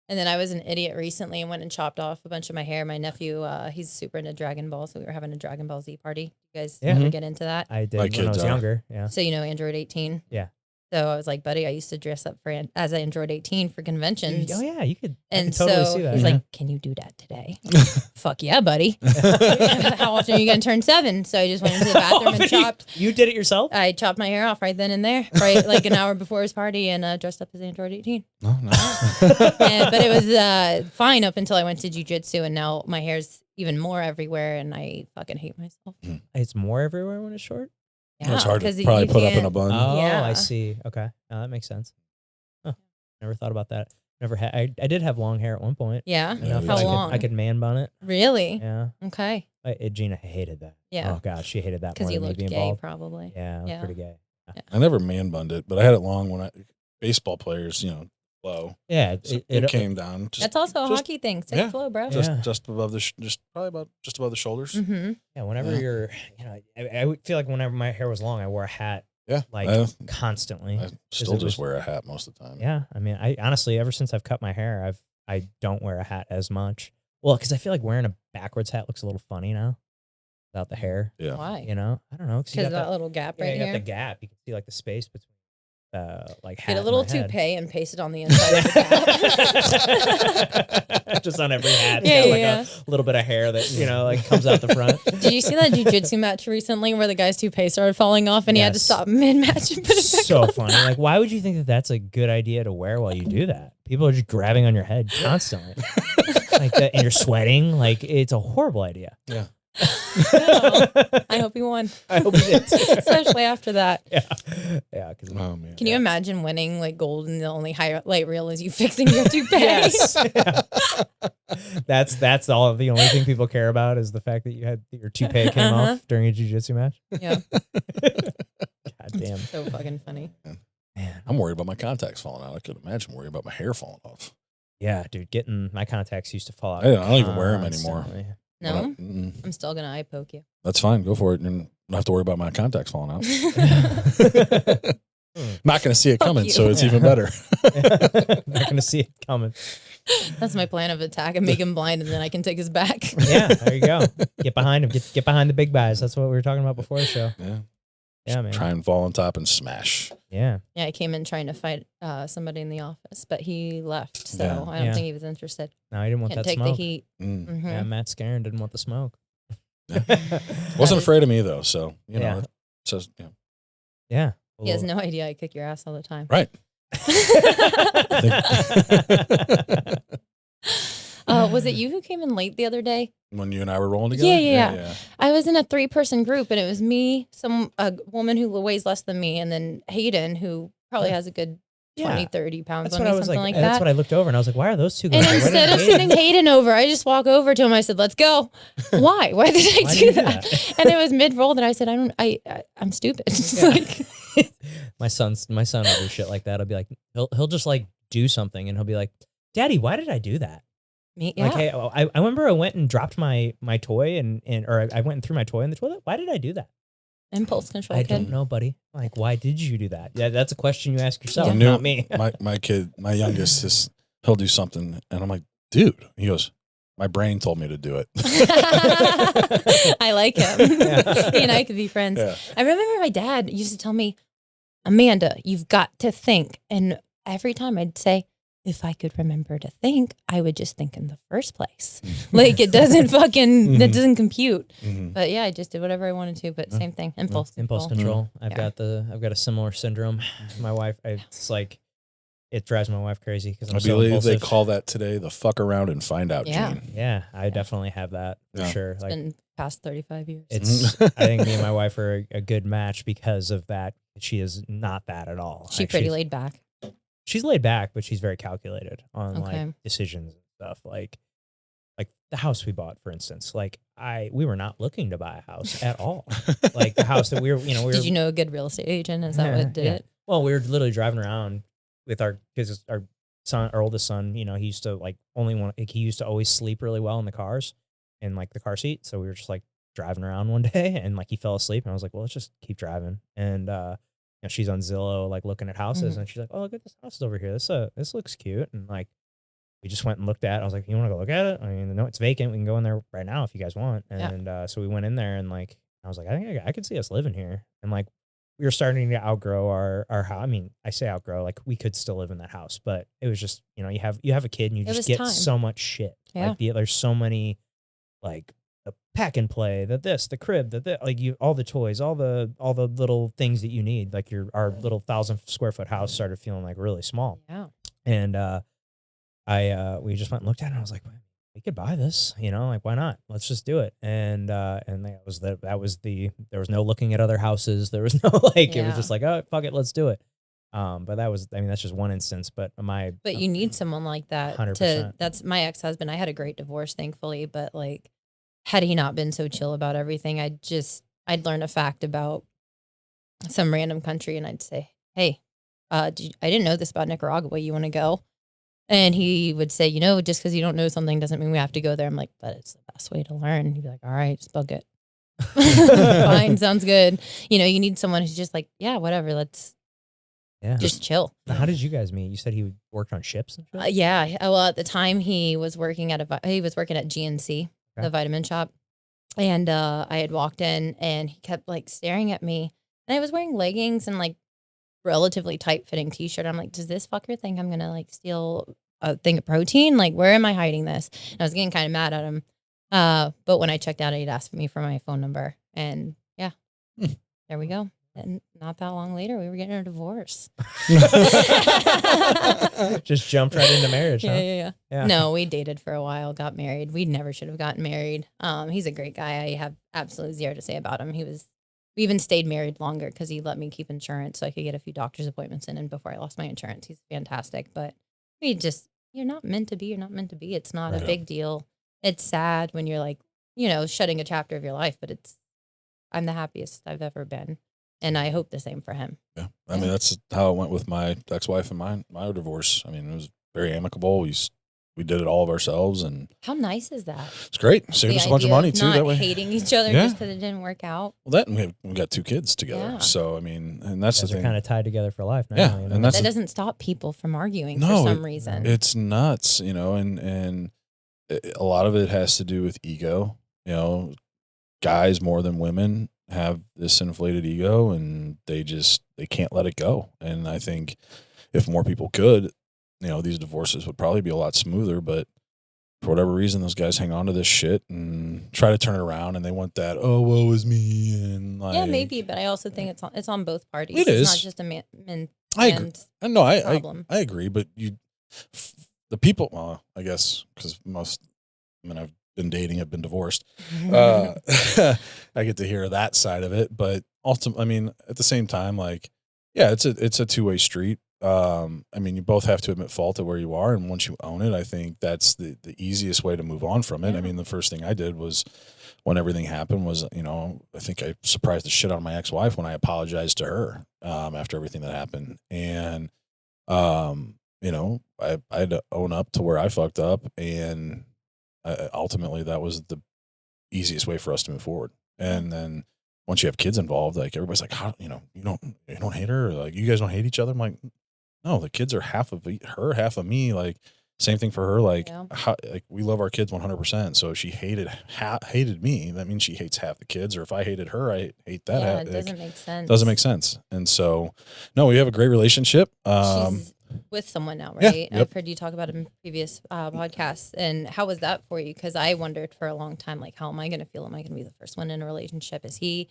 And then I was an idiot recently and went and chopped off a bunch of my hair. My nephew, he's super into Dragon Ball, so we were having a Dragon Ball Z party. You guys ever get into that? I did My when I kids was are. younger. Yeah. So Android 18? Yeah. So I was like, buddy, I used to dress up as an Android 18 for conventions. Oh yeah, I could And totally so see that. he's yeah. like, can you do that today? I'm like, fuck yeah, buddy. How often are you going to turn 7? So I just went into the bathroom and chopped. You did it yourself? I chopped my hair off right then and there, right like an hour before his party, and dressed up as Android 18. Oh, no. But it was fine up until I went to jujitsu, and now my hair's even more everywhere, and I fucking hate myself. It's more everywhere when it's short? Yeah, It's hard to 'cause probably you put up in a can't- bun. Oh, Yeah. I see. Okay. That makes sense. Huh. Never thought about that. Never had. I did have long hair at one point. Yeah. I know Yeah, if How I could- long? I could man bun it. Really? Yeah. Okay. Gina hated that. Yeah. Oh god, she hated that Because more you than me looked being gay, bald. probably. Yeah, I was Yeah. pretty gay. I never man bunned it, but I had it long when baseball players, low. Yeah, So it came down. Just, That's also a just, hockey thing. Same yeah. flow, bro. Yeah. just above the just above the shoulders. Mm-hmm. Yeah, whenever Yeah. you're, I would feel like whenever my hair was long, I wore a hat Yeah, like constantly. I still it just was- wear a hat most of the time. Yeah, I mean, I honestly, ever since I've cut my hair, I don't wear a hat as much. Well, because I feel like wearing a backwards hat looks a little funny now without the hair. Yeah. Why? I don't know. Because that little gap yeah, right you got here. the gap. You can see like the space between like hat Get a and little my head. toupee and paste it on the inside of the cap. Just on every hat, it's Yeah, got like yeah. a little bit of hair that like comes out the front. Did you see that jiu-jitsu match recently where the guy's toupee started falling off and he had to Yes. stop mid-match and put it back So on? funny. Like, why would you think that that's a good idea to wear while you do that? People are just grabbing on your head constantly, like that, and you're sweating. Like, it's a horrible idea. Yeah. No. I hope he won. I hope you did. Especially after that. Yeah, because Oh man. Can you imagine winning like gold and the only highlight reel is you fixing your toupee? yes, that's all. The only thing people care about is the fact that you had your toupee came off during a jiu-jitsu match. Yeah. God damn, So fucking funny. man. I'm worried about my contacts falling out. I could imagine worrying about my hair falling off. Yeah, dude, getting my contacts used to fall out. I don't even wear 'em anymore. constantly. No? Mm-mm. I'm still going to eye poke you. That's fine. Go for it. And don't have to worry about my contacts falling out. Not going to see it Fuck coming, you. so it's Yeah. even better. Not gonna see it coming. That's my plan of attack and make him blind and then I can take his back. Yeah, there you go. Get behind him. Get behind the big guys. That's what we were talking about before the show. Yeah. Yeah, man. Try and fall on top and smash. Yeah. Yeah, I came in trying to fight somebody in the office, but he left. So Yeah. I don't Yeah. think he was interested. No, he didn't want Can't that take smoke. the heat. Mm. Mhm. Yeah, Matt Scarin didn't want the smoke. Wasn't afraid of me though, so Yeah. it says Yeah. He has no idea I kick your ass all the time. right. Was it you who came in late the other day? When you and I were rolling together. Yeah. I was in a 3-person group and it was me, a woman who weighs less than me, and then Hayden, who probably has a good 20, Yeah. 30 pounds That's on what me, I was something like. like That's that. what I looked over and I was like, why are those two And guys? Why instead didn't of sending Hayden over, I just walk over to him. I said, "Let's go." Why? Why did I Why do did you do that? that? And it was mid-roll that I said, I'm stupid. Yeah. Like, my son will do shit like that. I'll be like, he'll just like do something and he'll be like, Daddy, why did I do that? me, yeah. Like, hey, I remember I went and dropped my toy or I went and threw my toy in the toilet. Why did I do that? Impulse control, I kid. don't know, buddy. Like, why did you do that? Yeah, that's a question you ask yourself, You knew- not me. My kid, my youngest, he'll do something, and I'm like, dude. He goes, my brain told me to do it. I like him. Yeah. He and I could be friends. Yeah. I remember my dad used to tell me, Amanda, you've got to think. And every time I'd say, if I could remember to think, I would just think in the first place. Like it doesn't Mm-hmm. that doesn't compute. Mhm. But yeah, I just did whatever I wanted to, but same thing. Impulse Impulse control. control. Yeah. I've got a similar syndrome. My wife, it's like, it drives my wife crazy because I'm I so believe they impulsive. call that today the fuck around and find out Yeah. gene. Yeah, I definitely have that for Yeah. sure. It's Like been past 35 years. it's, I think me and my wife are a good match because of that. She is not that at all. She Like, pretty she's- laid back. She's laid back, but she's very calculated on Okay. like decisions and stuff. Like the house we bought, for instance. Like we were not looking to buy a house at all. Like the house that we were, Did you know a good real estate agent? Is that what did Yeah. it? Well, we were literally driving around with because our our oldest son, you know, he used to like he used to always sleep really well in the cars, in like the car seat. So we were just like driving around one day, and like he fell asleep, and I was like, well, let's just keep driving. And you know, she's on Zillow like looking at houses, and she's like, oh, look at this house over here. This looks cute. And like we just went and looked at it. I was like, you want to go look at it? I mean, no, it's vacant. We can go in there right now if you guys want. And so we went in there, and like I was like, I think I could see us living here. And like we were starting to outgrow our house. I mean, I say outgrow, like we could still live in that house, but it was just, you know, you have a kid and you just get so much shit. Yeah. Like there's so many, like the pack and play, the crib, like all the toys, all the little things that you need. Like our little 1,000 square foot house started feeling like really small. Yeah. And we just went and looked at it, and I was like, we could buy this, you know, like why not? Let's just do it. And there was no looking at other houses. There was no like, it was just like, oh, fuck it, let's do it. But that's just one instance. But you need someone like that 100%. That's my ex-husband. I had a great divorce, thankfully, but like, had he not been so chill about everything, I'd learn a fact about some random country, and I'd say, hey, I didn't know this about Nicaragua. You want to go? And he would say, you know, just because you don't know something doesn't mean we have to go there. I'm like, but it's the best way to learn. He'd be like, all right, just book it. Fine, sounds good. You know, you need someone who's just like, yeah, whatever, let's just chill. How did you guys meet? You said he worked on ships and shit? Yeah. Well, at the time he was working at GNC, the vitamin shop. And I had walked in, and he kept like staring at me. And I was wearing leggings and like relatively tight fitting t-shirt. I'm like, does this fucker think I'm gonna like steal a thing of protein? Like, where am I hiding this? And I was getting kind of mad at him. But when I checked out, he'd asked me for my phone number, and there we go. And not that long later, we were getting a divorce. Just jumped right into marriage. Yeah. No, we dated for a while, got married. We never should have gotten married. He's a great guy. I have absolutely zero to say about him. We even stayed married longer because he let me keep insurance so I could get a few doctor's appointments in. And before I lost my insurance, he's fantastic. But you're not meant to be. You're not meant to be. It's not a big deal. It's sad when you're like, you know, shutting a chapter of your life, but I'm the happiest I've ever been. And I hope the same for him. Yeah. I mean, that's how it went with my ex-wife and my divorce. I mean, it was very amicable. We did it all of ourselves, and how nice is that? It's great. Saved us a bunch of money too. That way, hating each other just because it didn't work out. Well, we got 2 kids together. Yeah. So I mean, and that's the thing. Kind of tied together for life now. Yeah, you know? and that doesn't stop people from arguing for some reason. It's nuts, you know, and a lot of it has to do with ego. You know, guys more than women have this inflated ego, and they can't let it go. And I think if more people could, you know, these divorces would probably be a lot smoother, but for whatever reason, those guys hang on to this shit and try to turn it around, and they want that, oh, woe is me. And like, yeah, maybe, but I also think it's on both parties. It's not just a man I agree. No, I agree, but the people, well, I guess, because I've been dating, have been divorced. I get to hear that side of it, but ultimately, I mean, at the same time, like, yeah, it's a two-way street. I mean, you both have to admit fault at where you are, and once you own it, I think that's the easiest way to move on from it. Yeah. I mean, the first thing I did was, when everything happened, was, you know, I think I surprised the shit out of my ex-wife when I apologized to her after everything that happened, and you know, I had to own up to where I fucked up, and ultimately that was the easiest way for us to move forward. And then once you have kids involved, like, everybody's like, how, you know, you don't hate her, or like, you guys don't hate each other. I'm like, no, the kids are half of her, half of me. Like, same thing for her. Like, like, we love our kids 100%. So if she hated me, that means she hates half the kids. Or if I hated her, I hate that. Yeah, it doesn't make sense. Doesn't make sense. And so, no, we have a great relationship. She's with someone now, right? Yeah, yep. I've heard you talk about it in previous podcasts. And how was that for you? Because I wondered for a long time, like, how am I going to feel? Am I going to be the first one in a relationship? Is he,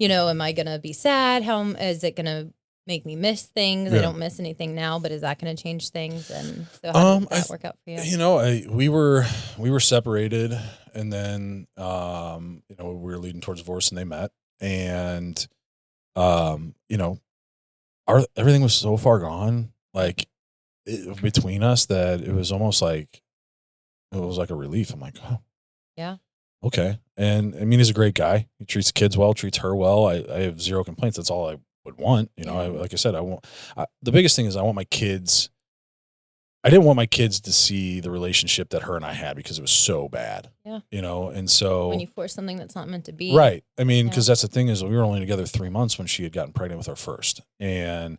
you know, am I going to be sad? How is it going to make me miss things? Yeah. I don't miss anything now, but is that going to change things? And so how did that work out for you? You know, we were separated, and then you know, we were leading towards divorce, and they met, and you know, everything was so far gone, like, between us, that it was almost like a relief. I'm like, oh, yeah, okay. And I mean, he's a great guy. He treats the kids well, treats her well. I have zero complaints. That's all I would want, you know. Like I said, the biggest thing is I want my kids I didn't want my kids to see the relationship that her and I had because it was so bad. Yeah. You know, and so when you force something that's not meant to be. right. I mean, because that's the thing is we were only together 3 months when she had gotten pregnant with our first. And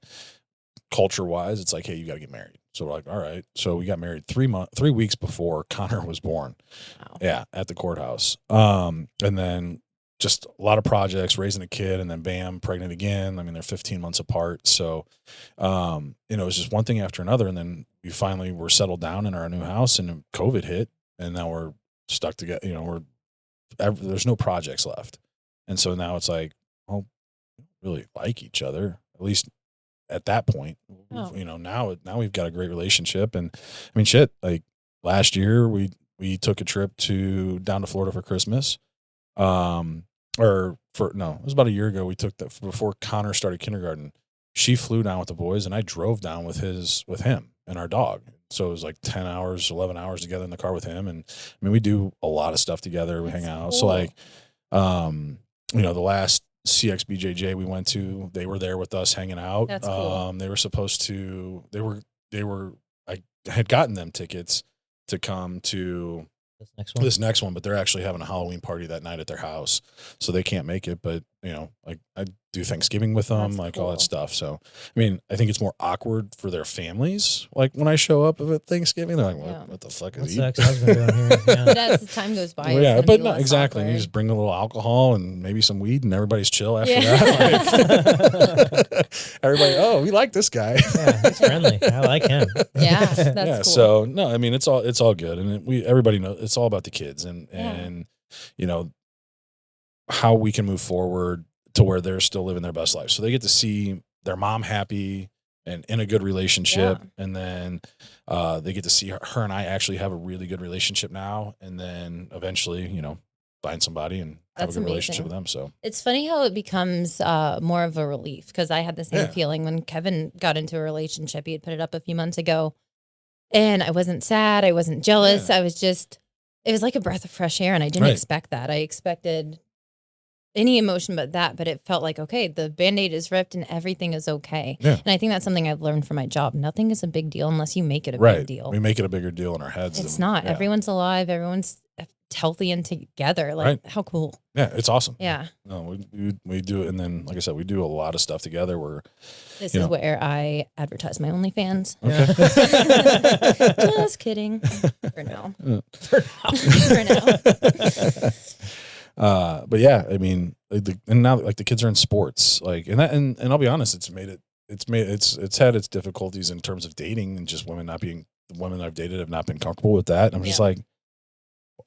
culture wise, it's like, hey, you got to get married. So we're like, all right. So we got married 3 weeks before Connor was born. Wow. Yeah, at the courthouse. And then just a lot of projects, raising a kid, and then bam, pregnant again. I mean, they're 15 months apart. So, you know, it was just one thing after another. And then we finally were settled down in our new house, and COVID hit, and now we're stuck together. You know, there's no projects left. And so now it's like, well, we really like each other, at least at that point. You know, now we've got a great relationship. And I mean, shit, like last year we took a trip down to Florida for Christmas. It was about a year ago. We took before Connor started kindergarten. She flew down with the boys, and I drove down with him and our dog. So it was like 10 hours, 11 hours together in the car with him. And I mean, we do a lot of stuff together. We hang out. Cool. So like, you know, the last CX BJJ we went to, they were there with us hanging out. That's cool. They were supposed to, I had gotten them tickets to come to this next one, but they're actually having a Halloween party that night at their house, so they can't make it. But you know, like I do Thanksgiving with them, that's like cool. All that stuff. So I mean, I think it's more awkward for their families. Like when I show up at Thanksgiving, they're like, "What the fuck is he?" Ex-husband doing here? Yeah. But as the time goes by, yeah, but no, exactly. Awkward. You just bring a little alcohol and maybe some weed, and everybody's chill after that. Like, everybody, oh, we like this guy. Yeah, he's friendly. I like him. Yeah, that's cool. So no, I mean it's all good, and everybody knows it's all about the kids, and you know how we can move forward to where they're still living their best life. So they get to see their mom happy and in a good relationship. Yeah. And then they get to see her and I actually have a really good relationship now. And then eventually, you know, find somebody and have a good relationship with them. So it's funny how it becomes more of a relief, because I had the same feeling when Kevin got into a relationship. He had put it up a few months ago, and I wasn't sad. I wasn't jealous. I was just, it was like a breath of fresh air. And I didn't expect that. I expected any emotion but that, but it felt like, okay, the Band-Aid is ripped and everything is okay. Yeah. And I think that's something I've learned from my job. Nothing is a big deal unless you make it a big deal. We make it a bigger deal in our heads. It's not. Everyone's alive. Everyone's healthy and together. Like, how cool. Yeah, it's awesome. Yeah. No, we do it. And then, like I said, we do a lot of stuff together where this is where I advertise my OnlyFans. Okay. Just kidding. For now. But yeah, I mean, and now like the kids are in sports, like, and I'll be honest, it's had its difficulties in terms of dating, and just the women I've dated have not been comfortable with that. I'm just like,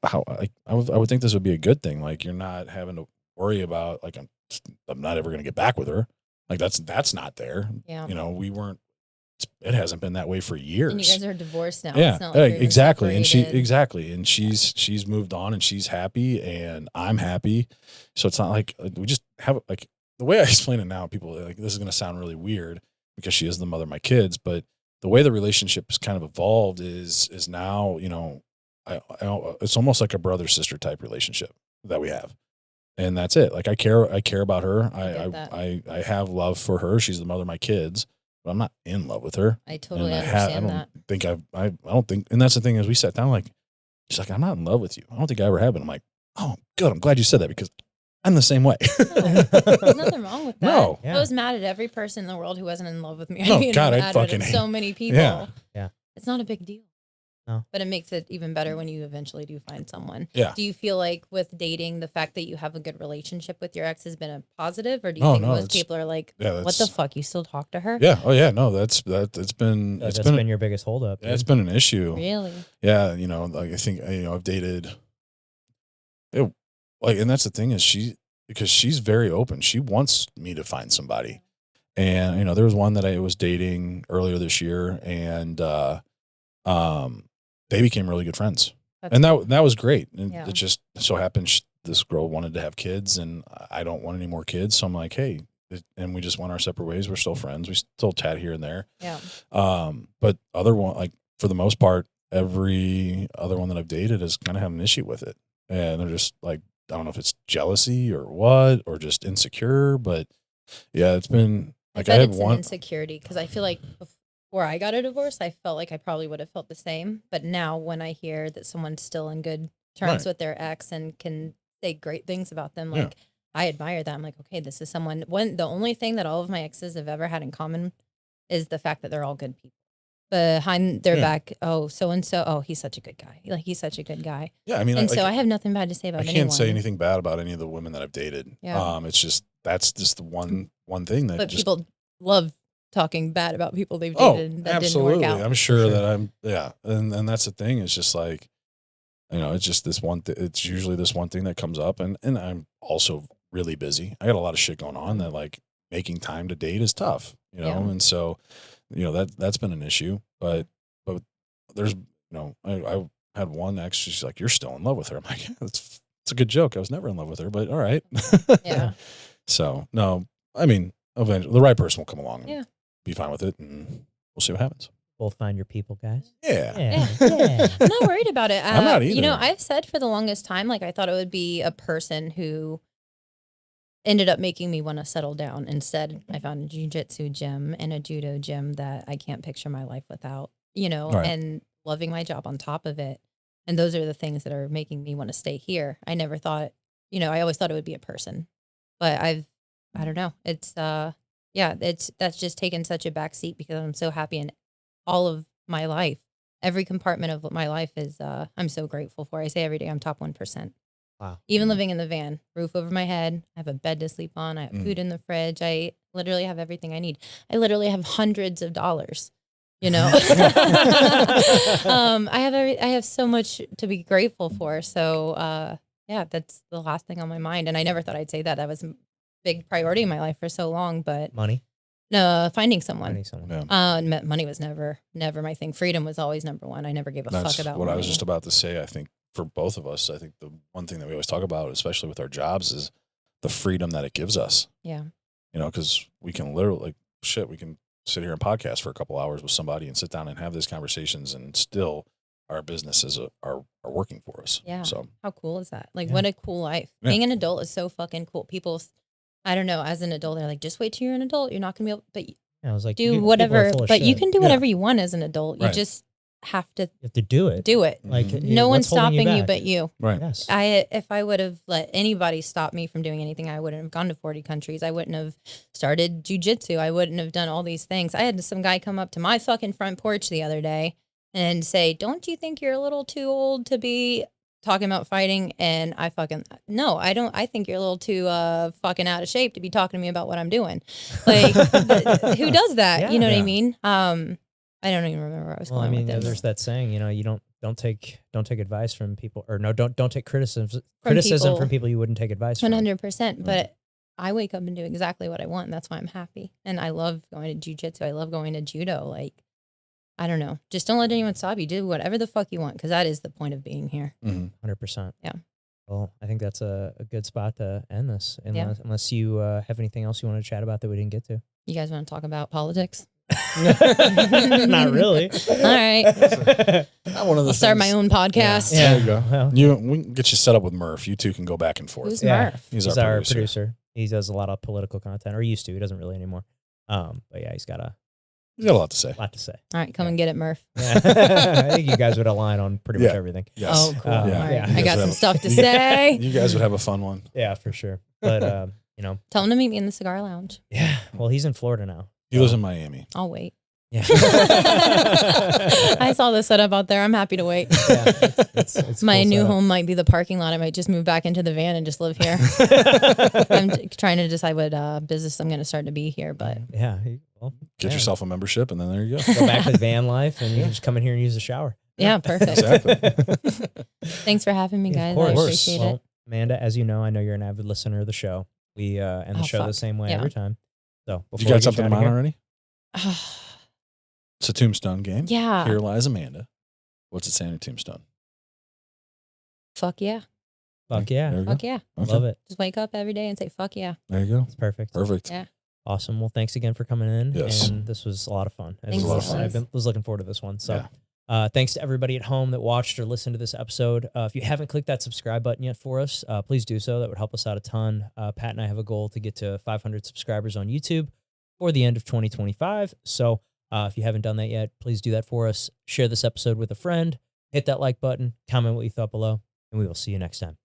how I would think this would be a good thing. Like, you're not having to worry about like, I'm not ever going to get back with her. Like that's not there. Yeah. You know, it hasn't been that way for years. And you guys are divorced now. Yeah, it's not like exactly. And she's moved on, and she's happy, and I'm happy. So it's not like we just have, like, the way I explain it now, people are like, this is going to sound really weird because she is the mother of my kids, but the way the relationship has kind of evolved is now, you know, it's almost like a brother-sister type relationship that we have. And that's it. Like, I care about her. I have love for her. She's the mother of my kids. But I'm not in love with her. I totally understand that. I don't think, and that's the thing, is we sat down, like, she's like, I'm not in love with you. I don't think I ever have been. I'm like, oh, good. I'm glad you said that, because I'm the same way. No, there's nothing wrong with that. No. I was mad at every person in the world who wasn't in love with me. No, God, I fucking hate so many people. Yeah. It's not a big deal. No. But it makes it even better when you eventually do find someone. Yeah. Do you feel like with dating, the fact that you have a good relationship with your ex has been a positive, or do you think most people are like, what the fuck, you still talk to her? Yeah. Oh yeah. No, that's been your biggest holdup. Yeah, it's been an issue. Really? Yeah. You know, like, I think, you know, I've dated and that's the thing, is because she's very open. She wants me to find somebody. And, you know, there was one that I was dating earlier this year, and they became really good friends. And that was great. And it just so happened this girl wanted to have kids, and I don't want any more kids. So I'm like, hey, and we just went our separate ways. We're still friends. We still chat here and there. Yeah. But for the most part, every other one that I've dated has kind of had an issue with it. And they're just like, I don't know if it's jealousy or what, or just insecure, but yeah, it's been like, I had one insecurity, because I feel like before I got a divorce, I felt like I probably would have felt the same. But now when I hear that someone's still in good terms with their ex and can say great things about them, like I admire that. I'm like, okay, this is someone. The only thing that all of my exes have ever had in common is the fact that they're all good people. Behind their back, so and so, he's such a good guy. Like, he's such a good guy. Yeah, I mean, and I have nothing bad to say about anyone. I can't say anything bad about any of the women that I've dated. Yeah. It's just that's just the one thing that. But people love talking bad about people they've absolutely. dated that didn't work out. I'm sure that and that's the thing. It's just like, it's just this one. It's usually this one thing that comes up, and I'm also really busy. I got a lot of shit going on that like making time to date is tough, and so. That's been an issue, but there's, I had one ex, she's like, you're still in love with her. I'm like, yeah, it's a good joke. I was never in love with her, but all right. Yeah. So no, I mean, eventually the right person will come along and be fine with it, and we'll see what happens. Both find your people, guys. Yeah. I'm not worried about it. I'm not either. I've said for the longest time, like I thought it would be a person who ended up making me want to settle down. Instead, I found a jiu-jitsu gym and a judo gym that I can't picture my life without, and loving my job on top of it. And those are the things that are making me want to stay here. I never thought, I always thought it would be a person, but I don't know. It's, that's just taken such a back seat because I'm so happy in all of my life. Every compartment of my life is, I'm so grateful for. I say every day I'm top 1%. Wow. Even living in the van, roof over my head, I have a bed to sleep on, I have food in the fridge, I literally have everything I need. I literally have hundreds of dollars, I have so much to be grateful for. So, that's the last thing on my mind. And I never thought I'd say that. That was a big priority in my life for so long, but money. No, finding someone. Yeah. Money was never my thing. Freedom was always number one. I never gave a fuck about what money. I was just about to say. I think for both of us, I think the one thing that we always talk about, especially with our jobs, is the freedom that it gives us. Yeah. Because we can literally, we can sit here and podcast for a couple hours with somebody and sit down and have these conversations, and still our businesses are working for us. Yeah. So how cool is that? Like, what a cool life. Yeah. Being an adult is so fucking cool. People, I don't know, as an adult, they're like, just wait till you're an adult. You're not going to be able, but I was like, do whatever, but you can do whatever you want as an adult. You just have to do it. Do it. Like, no one's stopping you but you. Right. Yes. If I would have let anybody stop me from doing anything, I wouldn't have gone to 40 countries. I wouldn't have started jujitsu. I wouldn't have done all these things. I had some guy come up to my fucking front porch the other day and say, "Don't you think you're a little too old to be talking about fighting?" And I fucking, no, I don't. I think you're a little too fucking out of shape to be talking to me about what I'm doing. Like, who does that? Yeah. You know what I mean? I don't even remember where I was going with this. There's that saying, you don't take advice from people, or no, don't take criticism from people you wouldn't take advice from. 100%. But I wake up and do exactly what I want, and that's why I'm happy. And I love going to jujitsu. I love going to judo. Like, I don't know. Just don't let anyone stop you. Do whatever the fuck you want, because that is the point of being here. 100%. Yeah. Well, I think that's a good spot to end this, unless you have anything else you want to chat about that we didn't get to. You guys want to talk about politics? Not really. All right. I'll start my own podcast. Yeah. There you go. Well, we can get you set up with Murph. You two can go back and forth. Who's Murph? He's our producer. He does a lot of political content, or used to. He doesn't really anymore. But yeah, he's got a lot to say. All right, come and get it, Murph. Yeah. I think you guys would align on pretty much everything. Yes. Oh, cool. All right. I got some stuff to you say. You guys would have a fun one. Yeah, for sure. But tell him to meet me in the cigar lounge. Yeah. Well, he's in Florida now. He lives in Miami. I'll wait. Yeah. I saw the setup out there. I'm happy to wait. Yeah, it's my cool new setup. home might be the parking lot. I might just move back into the van and just live here. I'm trying to decide what business I'm going to start to be here, but yeah. Get yourself a membership, and then there you go. Go back to van life, and you can just come in here and use the shower. Yeah, perfect. Exactly. Thanks for having me, guys. Of course. I appreciate it. Amanda, as you know, I know you're an avid listener of the show. We end the show the same way every time. So you got something in mind already? It's a tombstone game. Yeah. Here lies Amanda. What's it say on your tombstone? Fuck yeah. Fuck yeah. Fuck yeah. Okay. Love it. Just wake up every day and say, fuck yeah. There you go. It's perfect. Perfect. Yeah. Awesome. Well, thanks again for coming in. Yes. And this was a lot of fun. Thanks. I was looking forward to this one. So thanks to everybody at home that watched or listened to this episode. If you haven't clicked that subscribe button yet for us, please do so. That would help us out a ton. Pat and I have a goal to get to 500 subscribers on YouTube for the end of 2025. So If you haven't done that yet, please do that for us. Share this episode with a friend. Hit that like button. Comment what you thought below. And we will see you next time.